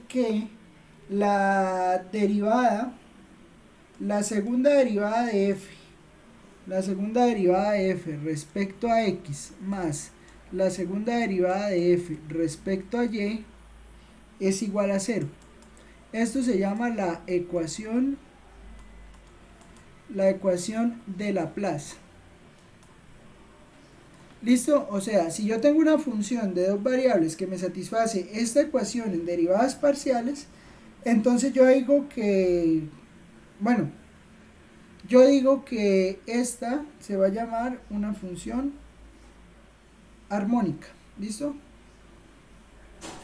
A: que la segunda derivada de f respecto a x más la segunda derivada de f respecto a y es igual a 0. Esto se llama la ecuación de Laplace. ¿Listo? O sea, si yo tengo una función de dos variables que me satisface esta ecuación en derivadas parciales, entonces yo digo que, esta se va a llamar una función armónica. ¿Listo?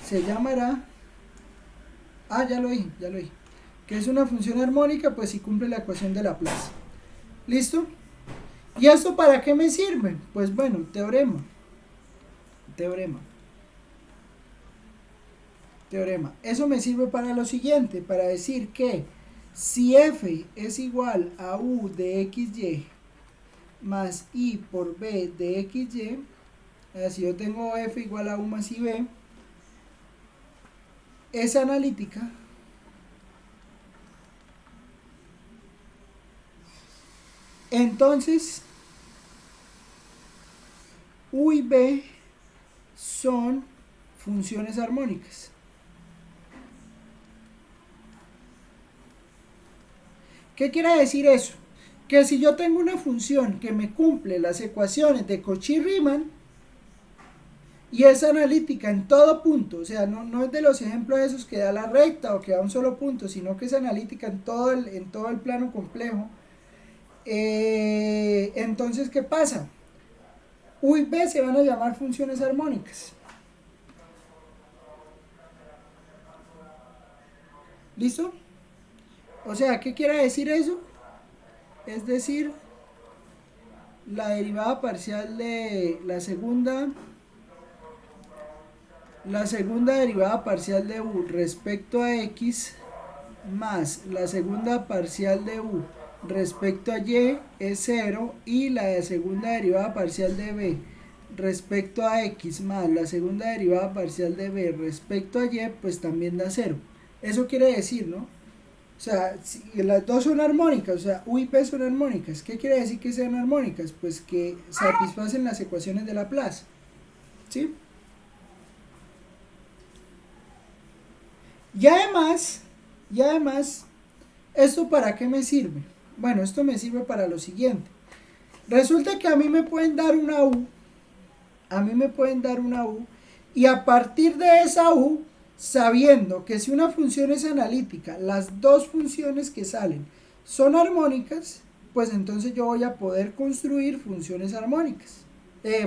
A: Se llamará, ya lo dije, que es una función armónica, pues si cumple la ecuación de Laplace. ¿Listo? ¿Y esto para qué me sirve? Pues bueno, teorema. Eso me sirve para lo siguiente, para decir que si f es igual a u de xy más i por b de xy, si yo tengo f igual a u más ib, es analítica entonces u y b son funciones armónicas. ¿Qué quiere decir eso? Que si yo tengo una función que me cumple las ecuaciones de Cauchy-Riemann y es analítica en todo punto, o sea, no es de los ejemplos esos que da la recta o que da un solo punto, sino que es analítica en todo el plano complejo, entonces, ¿qué pasa? U y B se van a llamar funciones armónicas. ¿Listo? O sea, ¿qué quiere decir eso? Es decir, la derivada parcial de la segunda derivada parcial de u respecto a x más la segunda parcial de u respecto a y es 0 y la segunda derivada parcial de b respecto a x más la segunda derivada parcial de b respecto a y pues también da 0. Eso quiere decir, ¿no? O sea, si las dos son armónicas, o sea, u y p son armónicas. ¿Qué quiere decir que sean armónicas? Pues que satisfacen las ecuaciones de Laplace. ¿Sí? Y además, ¿esto para qué me sirve? Bueno, esto me sirve para lo siguiente. Resulta que a mí me pueden dar una U, y a partir de esa U, sabiendo que si una función es analítica, las dos funciones que salen son armónicas, pues entonces yo voy a poder construir funciones armónicas,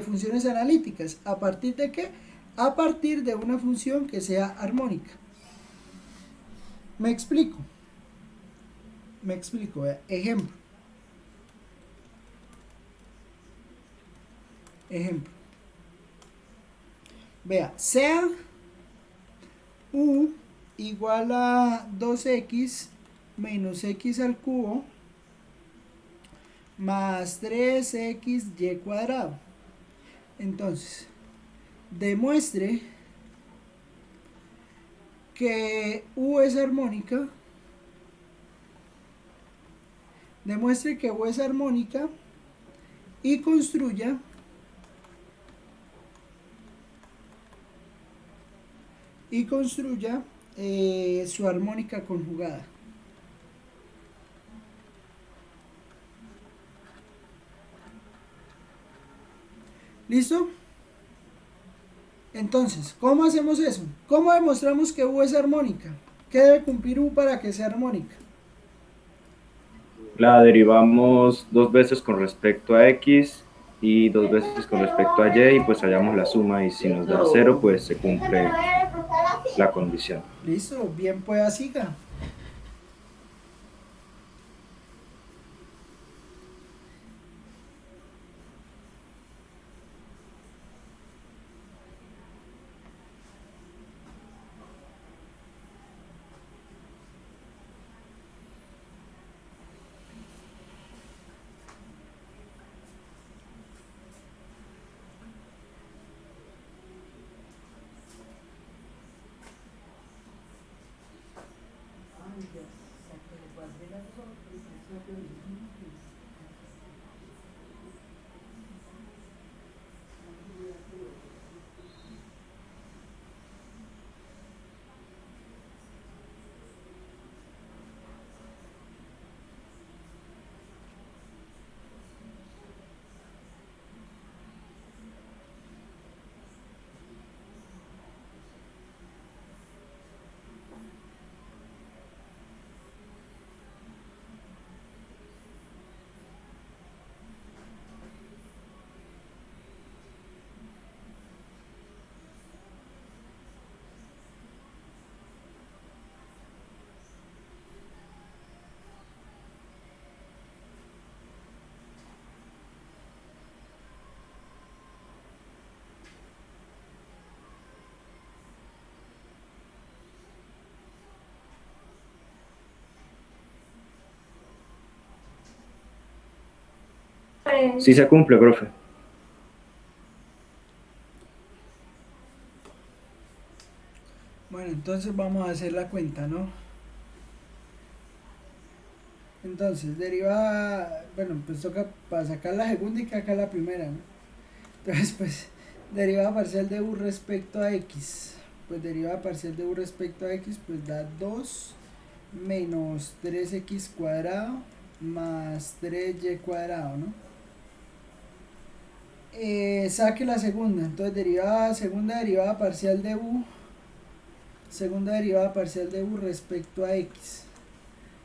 A: funciones analíticas. ¿A partir de qué? A partir de una función que sea armónica. Me explico. Ejemplo. Vea, sea u igual a 2x menos x al cubo más 3xy cuadrado. Entonces, demuestre que u es armónica. Y construya su armónica conjugada. ¿Listo? Entonces, ¿cómo hacemos eso? ¿Cómo demostramos que U es armónica? ¿Qué debe cumplir U para que sea armónica?
B: La derivamos 2 veces con respecto a X y 2 veces con respecto a Y y pues hallamos la suma y si nos da 0 pues se cumple la condición.
A: Listo, bien pueda siga.
B: Sí se cumple, profe.
A: Bueno, entonces vamos a hacer la cuenta, ¿no? Entonces, derivada, bueno, pues toca para sacar la segunda y que acá la primera, ¿no? Entonces, pues, derivada parcial de U respecto a X. Pues derivada parcial de U respecto a X, pues da 2 menos 3x cuadrado más 3y cuadrado, ¿no? Saque la segunda, entonces segunda derivada parcial de U, segunda derivada parcial de U respecto a X,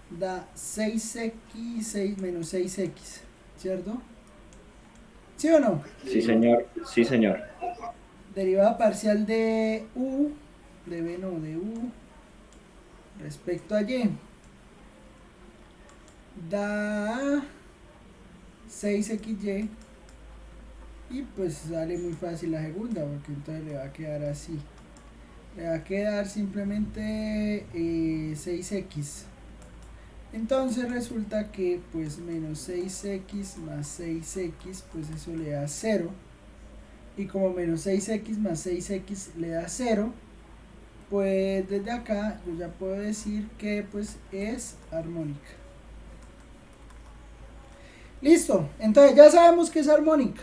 A: da 6x, 6 menos 6x, ¿cierto? ¿Sí o no?
B: Sí, señor. Sí, señor.
A: Derivada parcial de U, de B no, de U, respecto a Y, da 6xy, y pues sale muy fácil la segunda, porque entonces le va a quedar así. Le va a quedar simplemente 6x. Entonces resulta que pues menos 6x más 6x, pues eso le da 0. Y como menos 6x más 6x le da 0, pues desde acá yo ya puedo decir que pues es armónica. Listo, entonces ya sabemos que es armónica.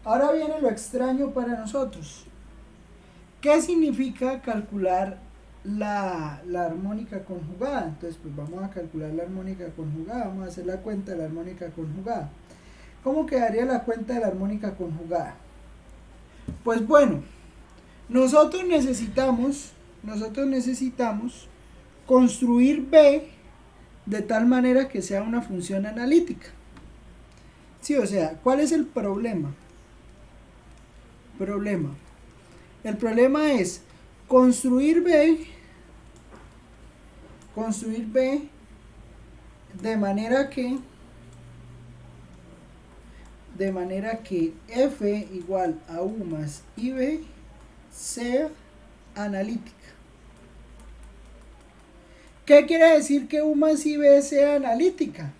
A: Ahora viene lo extraño para nosotros. ¿Qué significa calcular la armónica conjugada? Entonces, pues vamos a calcular la armónica conjugada. Vamos a hacer la cuenta de la armónica conjugada. ¿Cómo quedaría la cuenta de la armónica conjugada? Pues bueno, nosotros necesitamos construir B de tal manera que sea una función analítica. Sí, o sea, ¿cuál es el problema? El problema es construir B de manera que F igual a U más IB sea analítica. ¿Qué quiere decir que U más IB sea analítica?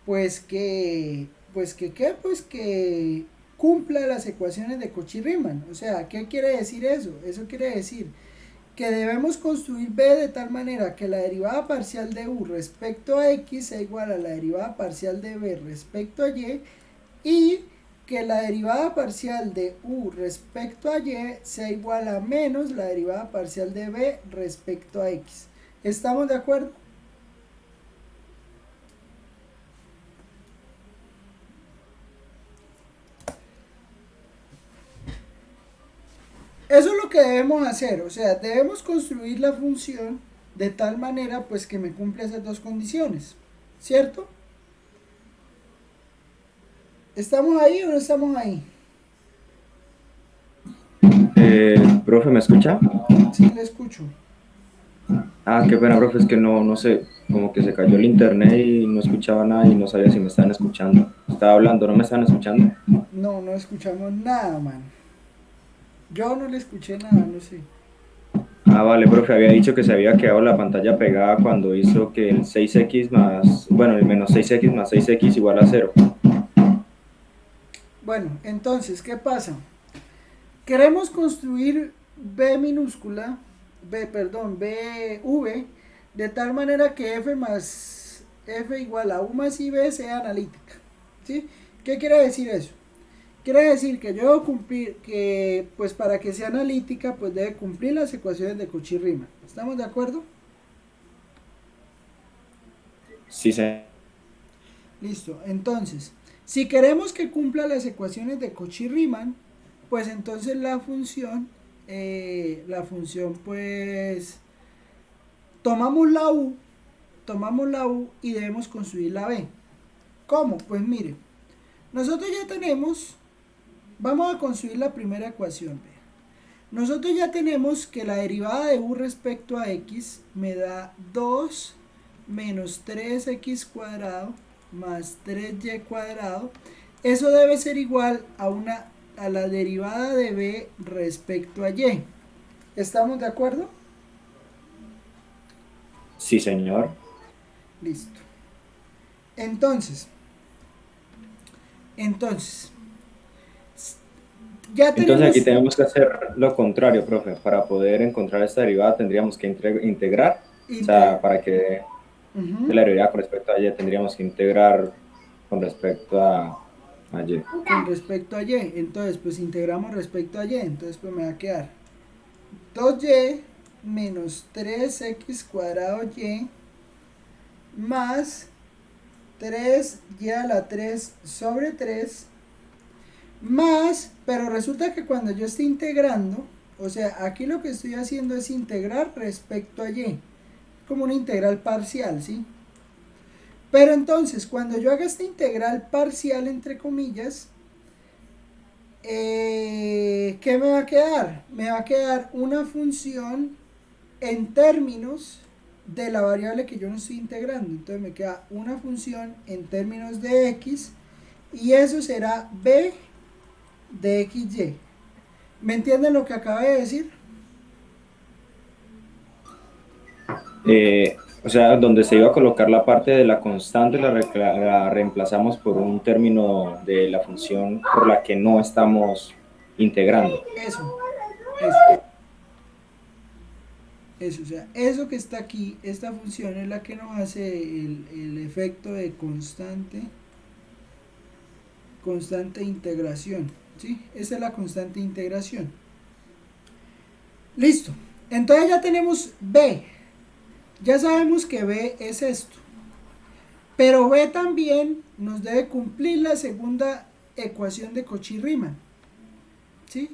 A: Pues que cumpla las ecuaciones de Cauchy-Riemann. O sea, ¿qué quiere decir eso? Eso quiere decir que debemos construir B de tal manera que la derivada parcial de U respecto a X sea igual a la derivada parcial de B respecto a Y que la derivada parcial de U respecto a Y sea igual a menos la derivada parcial de B respecto a X. ¿Estamos de acuerdo? eso es lo que debemos hacer, o sea, debemos construir la función de tal manera pues que me cumpla esas dos condiciones, ¿cierto? ¿Estamos ahí o no estamos ahí?
B: Profe, ¿me escucha?
A: Sí, le escucho.
B: Ah, qué pena, profe, es que no sé, como que se cayó el internet y no escuchaba nada y no sabía si me estaban escuchando. Estaba hablando, ¿no me estaban escuchando?
A: No, no escuchamos nada, man. Yo no le escuché nada, no sé.
B: Ah, vale, profe, había dicho que se había quedado la pantalla pegada cuando hizo que el 6x más, bueno, el menos 6x más 6x igual a 0.
A: Bueno, entonces, ¿qué pasa? Queremos construir B minúscula, V, de tal manera que F igual a U más IB sea analítica, ¿sí? ¿Qué quiere decir eso? Quiere decir que yo debo cumplir, que pues para que sea analítica, pues debe cumplir las ecuaciones de Cauchy-Riemann. ¿Estamos de acuerdo?
B: Sí, se...
A: Listo, entonces, si queremos que cumpla las ecuaciones de Cauchy-Riemann, pues entonces la función pues, tomamos la U y debemos construir la B. ¿Cómo? Pues mire, nosotros ya tenemos, vamos a construir la primera ecuación. Nosotros ya tenemos que la derivada de U respecto a X me da 2 menos 3x cuadrado más 3y cuadrado. Eso debe ser igual a la derivada de B respecto a Y. ¿Estamos de acuerdo?
B: Sí, señor.
A: Listo. Entonces, ya tenemos...
B: Entonces aquí tenemos que hacer lo contrario, profe. Para poder encontrar esta derivada tendríamos que integrar. O sea, para que la derivada con respecto a Y tendríamos que integrar con respecto a Y.
A: Con respecto a Y. Entonces, pues integramos respecto a Y. Entonces, pues me va a quedar 2y menos 3x cuadrado y más 3y a la 3 sobre 3 más, pero resulta que cuando yo estoy integrando, o sea, aquí lo que estoy haciendo es integrar respecto a y, como una integral parcial, ¿sí? Pero entonces, cuando yo haga esta integral parcial, entre comillas, ¿qué me va a quedar? Me va a quedar una función en términos de la variable que yo no estoy integrando. Entonces me queda una función en términos de x y eso será b de xy. ¿Me entienden lo que acabé de decir?
B: O sea, donde se iba a colocar la parte de la constante la reemplazamos por un término de la función por la que no estamos integrando.
A: Eso, o sea, eso que está aquí, esta función es la que nos hace el efecto de constante integración, ¿sí? Esa es la constante integración. Listo, entonces ya tenemos B, ya sabemos que B es esto, pero B también nos debe cumplir la segunda ecuación de Cauchy-Riemann, ¿sí?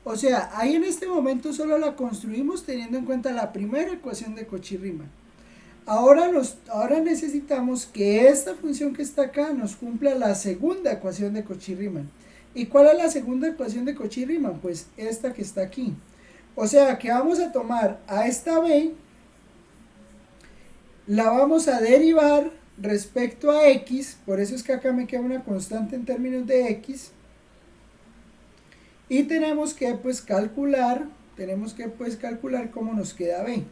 A: O sea, ahí en este momento solo la construimos teniendo en cuenta la primera ecuación de Cauchy-Riemann. Ahora necesitamos que esta función que está acá nos cumpla la segunda ecuación de Cauchy-Riemann. ¿Y cuál es la segunda ecuación de Cauchy-Riemann? Pues esta que está aquí. O sea que vamos a tomar a esta B, la vamos a derivar respecto a X, por eso es que acá me queda una constante en términos de X. Y tenemos que pues calcular cómo nos queda B.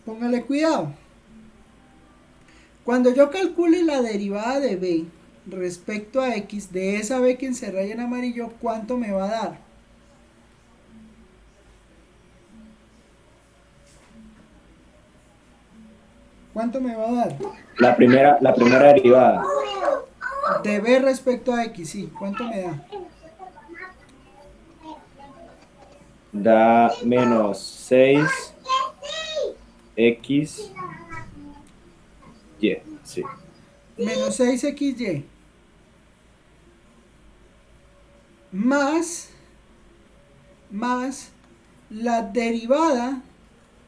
A: Póngale cuidado. Cuando yo calcule la derivada de B respecto a X, de esa B que se raya en amarillo, ¿cuánto me va a dar? ¿Cuánto me va a dar?
B: La primera derivada.
A: De B respecto a X, sí. ¿Cuánto me da?
B: Da menos 6 x y, sí.
A: Menos 6xy más la derivada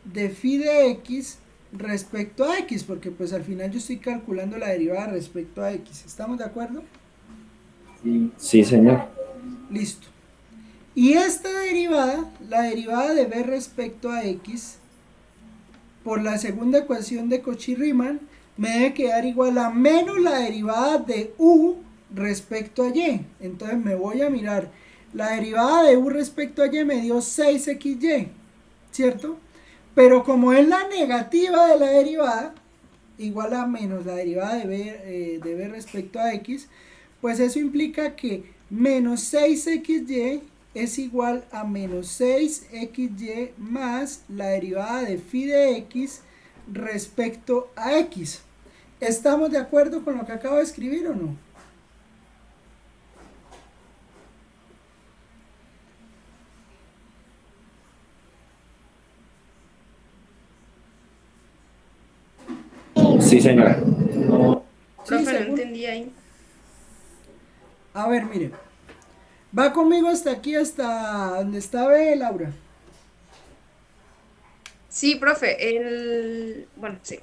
A: de phi de x respecto a x, porque pues al final yo estoy calculando la derivada respecto a x. ¿Estamos de acuerdo?
B: Sí, señor.
A: Listo. Y esta derivada, la derivada de b respecto a x, por la segunda ecuación de Cauchy-Riemann, me debe quedar igual a menos la derivada de u respecto a y. Entonces me voy a mirar, la derivada de u respecto a y me dio 6xy, ¿cierto? Pero como es la negativa de la derivada, igual a menos la derivada de b respecto a x, pues eso implica que menos 6xy es igual a menos 6xy más la derivada de phi de x respecto a x. ¿Estamos de acuerdo con lo que acabo de escribir o no?
B: Sí, señor.
F: Profe, no
A: seguro.
F: entendí ahí.
A: A ver, mire. Va conmigo hasta aquí, hasta donde está B, Laura.
F: Sí, profe, bueno, sí,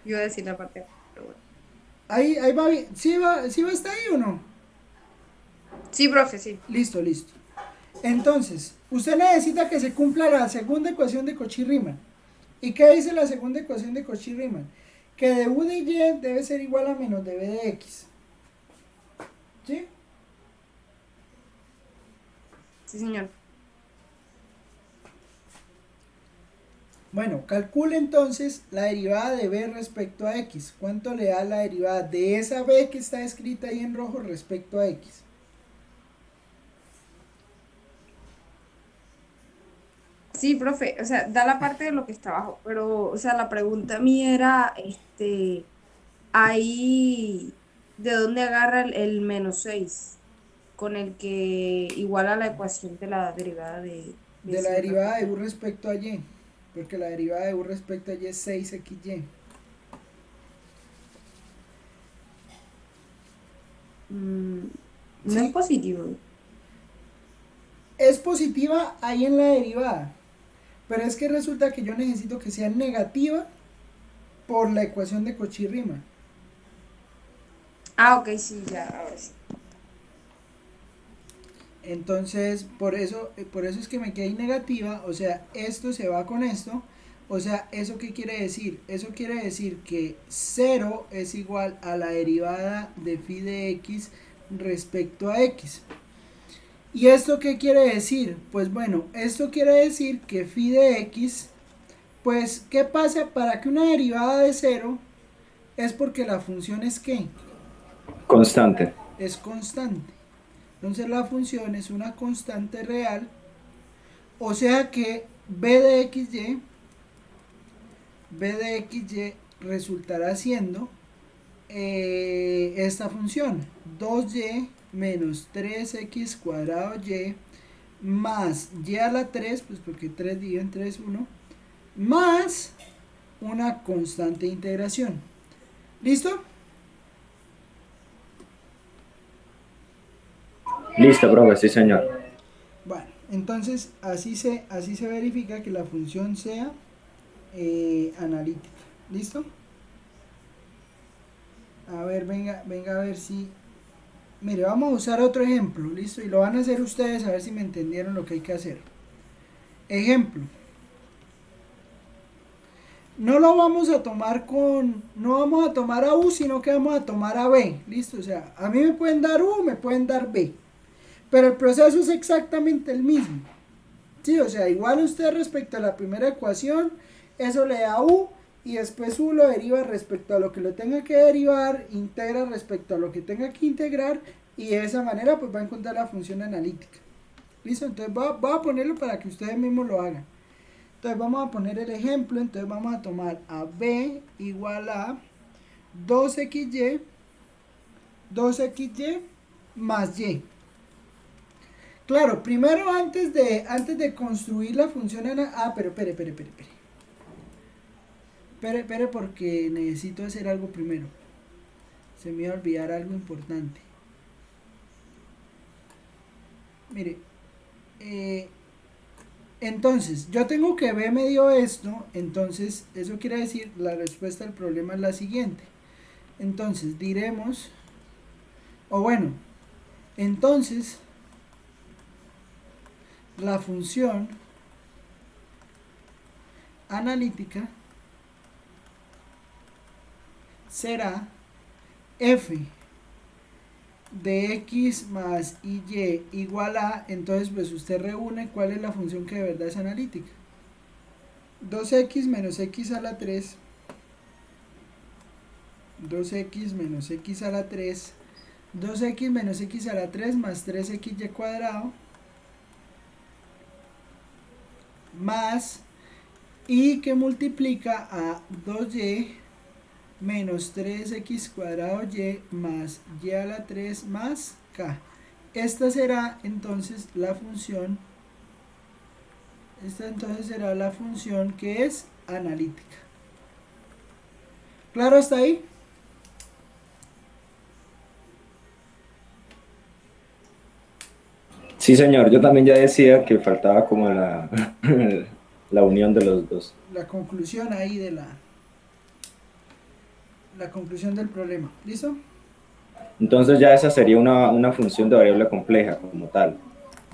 F: yo iba a decir la parte, pero bueno.
A: Ahí va bien. ¿Sí va hasta ahí o no?
F: Sí, profe, sí.
A: Listo, listo. Entonces, usted necesita que se cumpla la segunda ecuación de Cauchy-Riemann. ¿Y qué dice la segunda ecuación de Cauchy-Riemann? Que de u de y debe ser igual a menos de b de x. ¿Sí?
F: Sí, señor.
A: Bueno, calcule entonces la derivada de b respecto a x. ¿Cuánto le da la derivada de esa b que está escrita ahí en rojo respecto a x?
F: Sí, profe, o sea, da la parte de lo que está abajo, pero, o sea, la pregunta mía era, ahí, ¿de dónde agarra el menos 6 con el que iguala la ecuación de la derivada de
A: De la
F: C
A: derivada de
F: respecto
A: u respecto a y. Porque la derivada de u respecto a y es 6xy.
F: no es
A: ¿Sí?
F: positivo.
A: Es positiva ahí en la derivada. Pero es que resulta que yo necesito que sea negativa por la ecuación de Cauchy-Riemann.
F: Ah, ok, sí, ya, ahora sí.
A: Entonces, por eso es que me queda ahí negativa. O sea, esto se va con esto. O sea, ¿eso qué quiere decir? Eso quiere decir que 0 es igual a la derivada de phi de x respecto a x. ¿Y esto qué quiere decir? Pues bueno, esto quiere decir que phi de x, pues, ¿qué pasa? Para que una derivada de 0 es porque la función es ¿qué?
B: Constante.
A: Es constante. Entonces la función es una constante real. O sea que b de xy resultará siendo esta función 2y menos 3x cuadrado y más y a la 3, pues porque 3 dividido en 3 es 1, más una constante de integración. ¿Listo?
B: Listo, profe, sí, señor.
A: Bueno, entonces así se verifica que la función sea analítica. ¿Listo? A ver, venga a ver si... Mire, vamos a usar otro ejemplo, ¿listo? Y lo van a hacer ustedes a ver si me entendieron lo que hay que hacer. Ejemplo. No lo vamos a tomar no vamos a tomar a U, sino que vamos a tomar a B, ¿listo? O sea, a mí me pueden dar U, me pueden dar B. Pero el proceso es exactamente el mismo. Sí, o sea, igual usted respecto a la primera ecuación, eso le da U y después U lo deriva respecto a lo que lo tenga que derivar, integra respecto a lo que tenga que integrar y de esa manera pues va a encontrar la función analítica. ¿Listo? Entonces voy a ponerlo para que ustedes mismos lo hagan. Entonces vamos a poner el ejemplo, entonces vamos a tomar a B igual a 2xy más y. Claro, primero antes de construir la función pero espere porque necesito hacer algo primero. Se me iba a olvidar algo importante. Mire, Entonces, yo tengo que B me dio esto, entonces eso quiere decir, la respuesta del problema es la siguiente. Entonces, diremos, o bueno, entonces, la función analítica será f de x más y igual a, entonces pues usted reúne cuál es la función que de verdad es analítica. 2x menos x a la 3, 2x menos x a la 3, 2x menos x a la 3 más 3xy cuadrado, más y que multiplica a 2y menos 3x cuadrado y más y a la 3 más k. Esta será entonces la función, que es analítica. ¿Claro hasta ahí?
B: Sí, señor, yo también ya decía que faltaba como la, la unión de los dos.
A: La conclusión ahí de la conclusión del problema. ¿Listo?
B: Entonces ya esa sería una función de variable compleja como tal.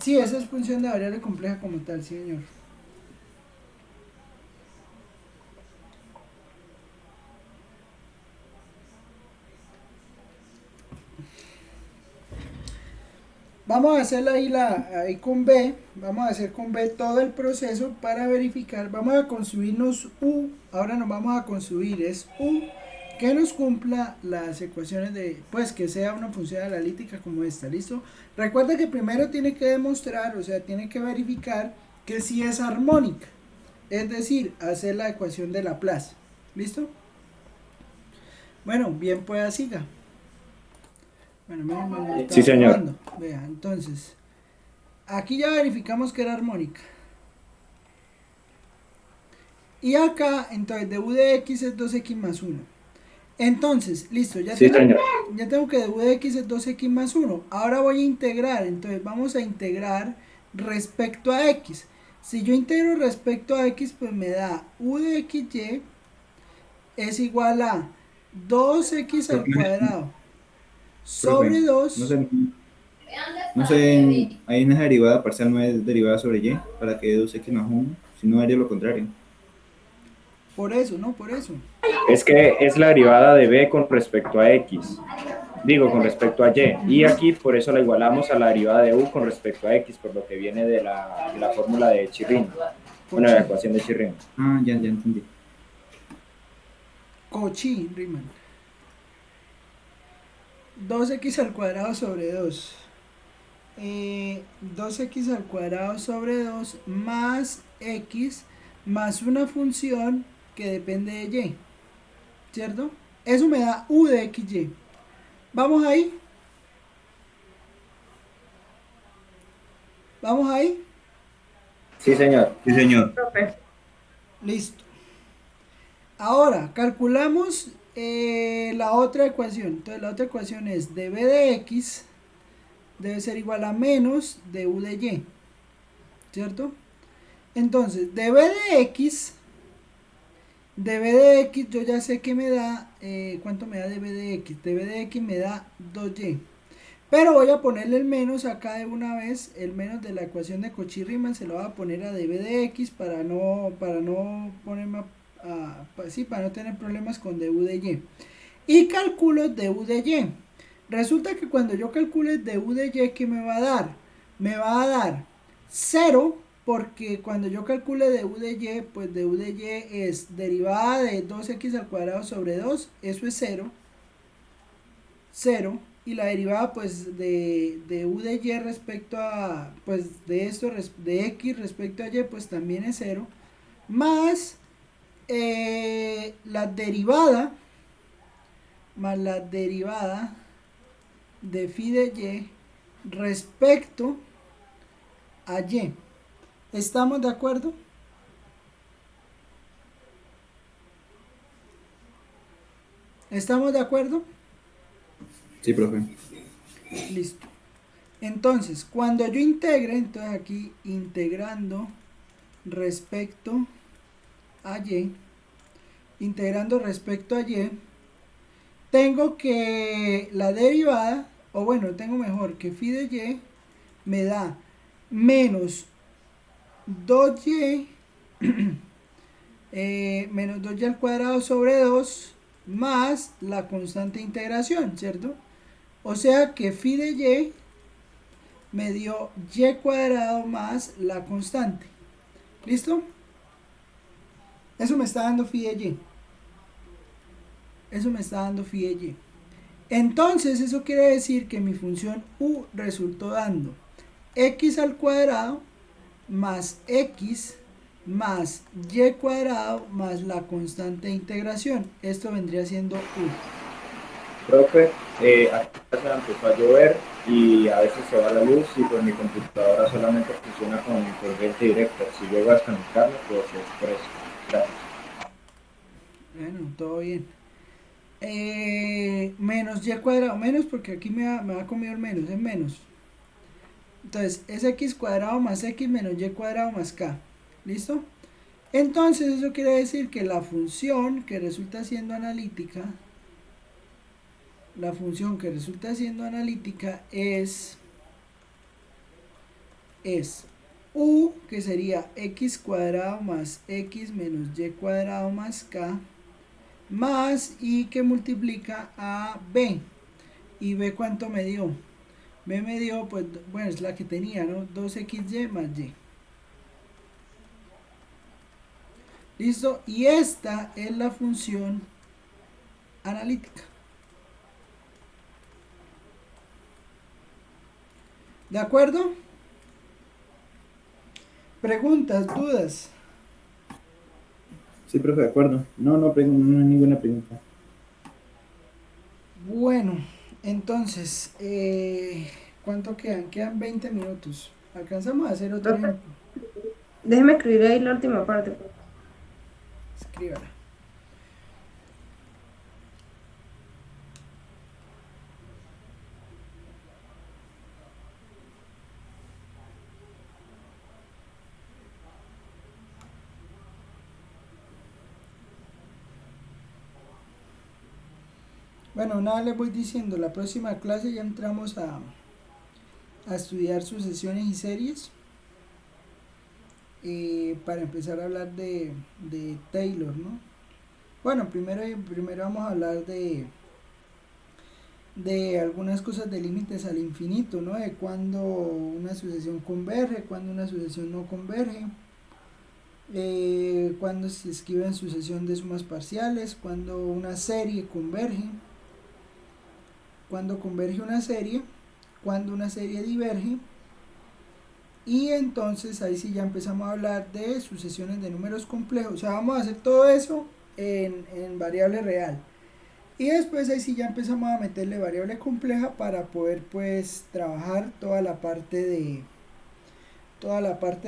A: Sí, esa es función de variable compleja como tal, sí, señor. Vamos a hacerla ahí con B, vamos a hacer con B todo el proceso para verificar, vamos a construirnos U, ahora nos vamos a construir es U, que nos cumpla las ecuaciones de, pues que sea una función analítica como esta, ¿listo? Recuerda que primero tiene que demostrar, o sea, tiene que verificar que sí es armónica, es decir, hacer la ecuación de Laplace, ¿listo? Bueno, bien pues siga. Bueno,
B: sí, señor.
A: Vea, entonces, aquí ya verificamos que era armónica. Y acá, entonces, du de x es 2x más 1. Entonces, listo, ya tengo que du de x es 2x más 1. Ahora voy a integrar, entonces vamos a integrar respecto a x. Si yo integro respecto a x, pues me da u de xy es igual a 2x al cuadrado sobre 2.
E: No sé, hay una derivada parcial, no es derivada sobre y, para que 2x más 1, si no haría lo contrario.
A: Por eso, no, por eso.
B: Es que es la derivada de b con respecto a x, digo, con respecto a y, y aquí por eso la igualamos a la derivada de u con respecto a x, por lo que viene de la fórmula de Chirrin, bueno, la ecuación de Chirrin.
E: Ah, ya entendí.
A: Cauchy-Riemann. 2x al cuadrado sobre 2. 2x al cuadrado sobre 2 más x más una función que depende de y, ¿cierto? Eso me da u de xy. ¿Vamos ahí? ¿Vamos ahí?
B: Sí, señor.
E: Sí, señor.
A: Listo. Ahora, calculamos la otra ecuación. Entonces, la otra ecuación es db de x debe ser igual a menos du de y, ¿cierto? Entonces, db de x yo ya sé que me da, ¿cuánto me da db de x? Db de x me da 2y. Pero voy a ponerle el menos acá de una vez, el menos de la ecuación de Cauchy-Riemann se lo voy a poner a db de x para no ponerme para no tener problemas con du de y. Y calculo du de y. Resulta que cuando yo calcule du de y, ¿qué me va a dar? Me va a dar 0, porque cuando yo calcule du de y, pues du de y es derivada de 2x al cuadrado sobre 2, eso es 0, 0, y la derivada pues de u de y respecto a, pues de esto, de x respecto a y, pues también es 0, más la derivada de phi de y respecto a y. ¿Estamos de acuerdo? ¿Estamos de acuerdo?
E: Sí, profe.
A: Listo. Entonces, cuando yo integre, entonces aquí integrando respecto a y, integrando respecto a y, tengo que la derivada, o bueno, tengo mejor que phi de y me da menos 2y menos 2y al cuadrado sobre 2 más la constante de integración, ¿cierto? O sea que phi de y me dio y cuadrado más la constante. ¿Listo? Eso me está dando phi de y. Eso me está dando phi de y. Entonces eso quiere decir que mi función u resultó dando x al cuadrado más x más y cuadrado más la constante de integración. Esto vendría siendo u.
B: Profe, aquí se empezó a llover y a veces se va la luz y pues mi computadora solamente funciona con corriente directa. Si llego a desconectarme, pues es por eso. Gracias.
A: Bueno, todo bien. Menos y cuadrado, menos porque aquí me ha comido el menos, es menos. Entonces es x cuadrado más x menos y cuadrado más k. ¿Listo? Entonces eso quiere decir que la función que resulta siendo analítica, es u, que sería x cuadrado más x menos y cuadrado más k, más y que multiplica a b. ¿Y b cuánto me dio? B me dio, pues, bueno, es la que tenía, ¿no? 2xy más y. ¿Listo? Y esta es la función analítica. ¿De acuerdo? ¿Preguntas, dudas?
E: Sí, profe, de acuerdo. No hay ninguna pregunta.
A: Bueno, entonces, ¿cuánto quedan? Quedan 20 minutos. ¿Alcanzamos a hacer otro
F: Profe,
A: ejemplo?
F: déjeme escribir ahí la última parte.
A: Escríbala. Bueno, nada les voy diciendo, la próxima clase ya entramos a estudiar sucesiones y series, para empezar a hablar de Taylor, ¿no? Bueno, primero vamos a hablar de algunas cosas de límites al infinito, ¿no? De cuando una sucesión converge, cuando una sucesión no converge, cuando se escriben sucesión de sumas parciales, cuando una serie converge, cuando converge una serie, cuando una serie diverge, y entonces ahí sí ya empezamos a hablar de sucesiones de números complejos. O sea, vamos a hacer todo eso en variable real. Y después ahí sí ya empezamos a meterle variable compleja para poder pues trabajar toda la parte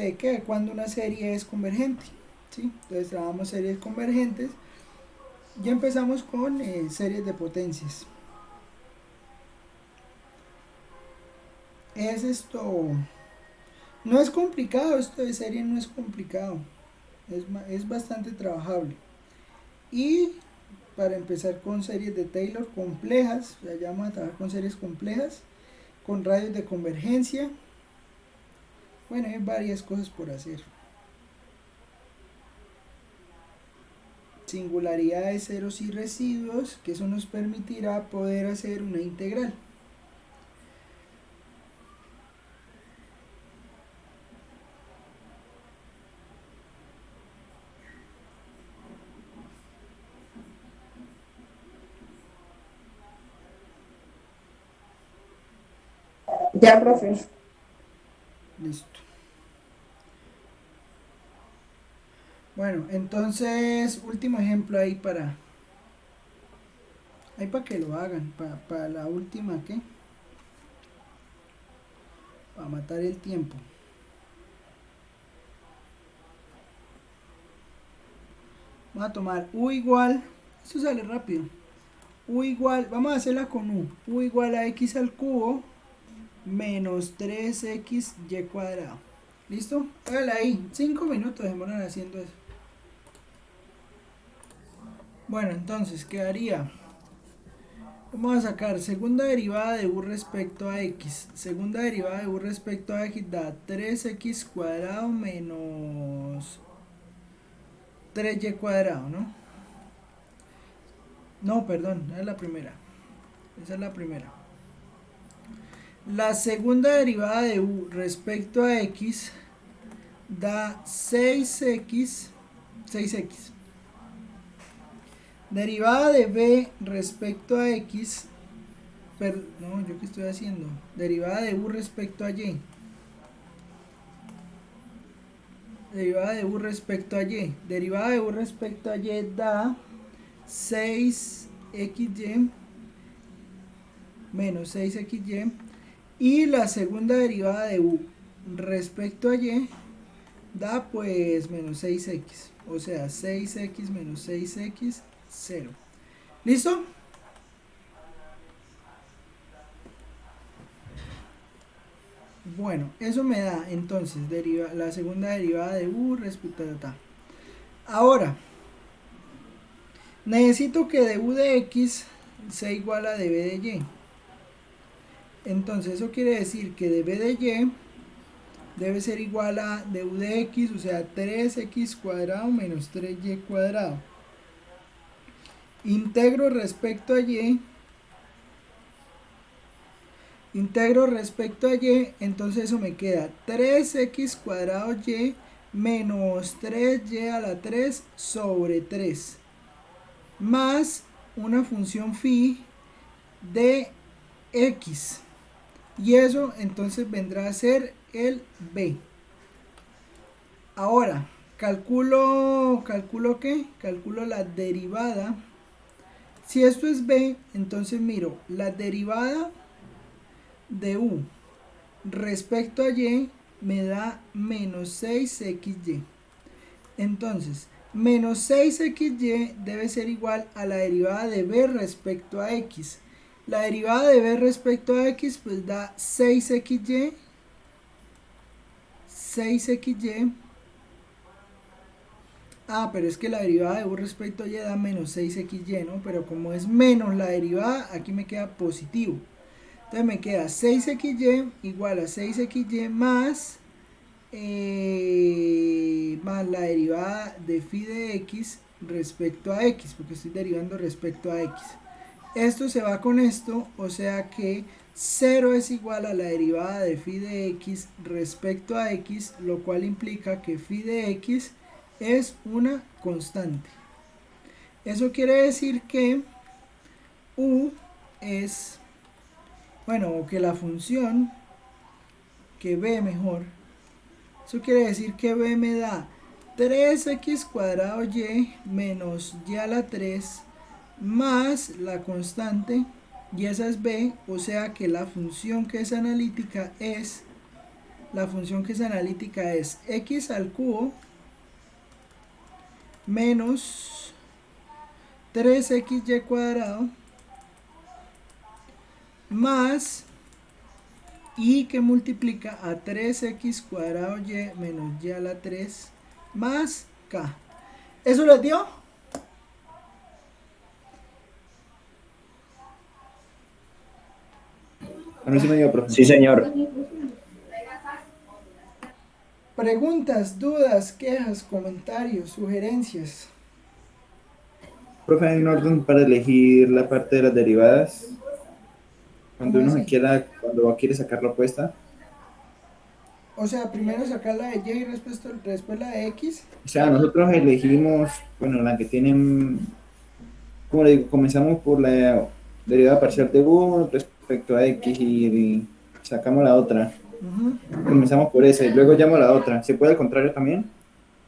A: de que cuando una serie es convergente, ¿sí? Entonces trabajamos series convergentes. Ya empezamos con series de potencias. Es esto, no es complicado, esto de serie no es complicado, es bastante trabajable. Y para empezar con series de Taylor complejas, ya vamos a trabajar con series complejas, con radios de convergencia. Bueno, hay varias cosas por hacer. Singularidades, ceros y residuos, que eso nos permitirá poder hacer una integral.
F: Ya, profe.
A: Listo. Bueno, entonces, último ejemplo ahí para que lo hagan, para la última, ¿qué? Para matar el tiempo. Vamos a tomar u igual, esto sale rápido, u igual, vamos a hacerla con u igual a x al cubo menos 3xy cuadrado. ¿Listo? Hágale ahí. 5 minutos demoran haciendo eso. Bueno, entonces quedaría. Vamos a sacar segunda derivada de u respecto a x. Segunda derivada de u respecto a x da 3x cuadrado menos 3y cuadrado, ¿no? No, perdón, esa es la primera. Esa es la primera. La segunda derivada de u respecto a x da 6x. Derivada de b respecto a x. No, ¿yo qué estoy haciendo? Derivada de u respecto a y. Derivada de u respecto a y. Derivada de u respecto a y da 6xy menos 6xy. Y la segunda derivada de u respecto a y da pues menos 6x. O sea, 6x menos 6x, 0. ¿Listo? Bueno, eso me da entonces la segunda derivada de u respecto a ta. Ahora, necesito que de u de x sea igual a de b de y. Entonces eso quiere decir que de b de y debe ser igual a de u de x, o sea 3x cuadrado menos 3y cuadrado. Integro respecto a y. Integro respecto a y, entonces eso me queda 3x cuadrado y menos 3y a la 3 sobre 3 más una función phi de x, y eso entonces vendrá a ser el b. Ahora calculo ¿qué? Calculo la derivada. Si esto es b, entonces miro la derivada de u respecto a y me da menos 6xy. Entonces, menos 6xy debe ser igual a la derivada de b respecto a x. La derivada de b respecto a x pues da 6xy. 6xy. Ah, pero es que la derivada de u respecto a y da menos 6xy, ¿no? Pero como es menos la derivada, aquí me queda positivo. Entonces me queda 6xy igual a 6xy más la derivada de phi de x respecto a x, porque estoy derivando respecto a x. Esto se va con esto, o sea que 0 es igual a la derivada de phi de x respecto a x, lo cual implica que phi de x es una constante. Eso quiere decir que u es, bueno, o que la función, que b mejor, eso quiere decir que b me da 3x cuadrado y menos y a la 3 más la constante, y esa es b, o sea que la función que es analítica es, x al cubo menos 3xy cuadrado más y que multiplica a 3x cuadrado y menos y a la 3 más k. ¿Eso les dio?
E: A mí sí me dio, profe.
B: Sí, señor.
A: Preguntas, dudas, quejas, comentarios, sugerencias.
E: Profe, hay un orden para elegir la parte de las derivadas. Cuando
A: ¿Cómo
E: uno
A: así?
E: quiere sacar la opuesta.
A: O sea, primero sacar la de y y después la de x.
E: O sea, nosotros elegimos, bueno, la que tienen, como le digo, comenzamos por la derivada parcial de u respecto a x y sacamos la otra. Comenzamos por esa y luego llamo a la otra. ¿Se puede al contrario también?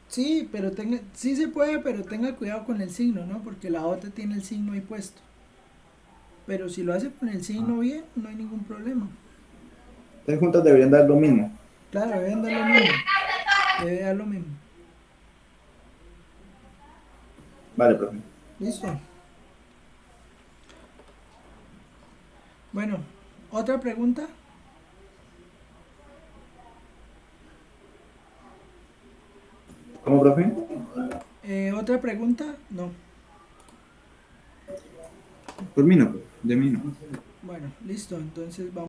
A: Sí, pero sí se puede, pero tenga cuidado con el signo, ¿no? Porque la otra tiene el signo ahí puesto. Pero si lo hace con el signo bien, no hay ningún problema.
E: Entonces juntas deberían dar lo mismo.
A: Claro, deben dar lo mismo. Debe dar lo mismo.
E: Vale, profe.
A: Listo. Bueno, ¿otra pregunta?
E: ¿Cómo, profe?
A: ¿Otra pregunta? No.
E: Por mí no, de mí no.
A: Bueno, listo. Entonces vamos.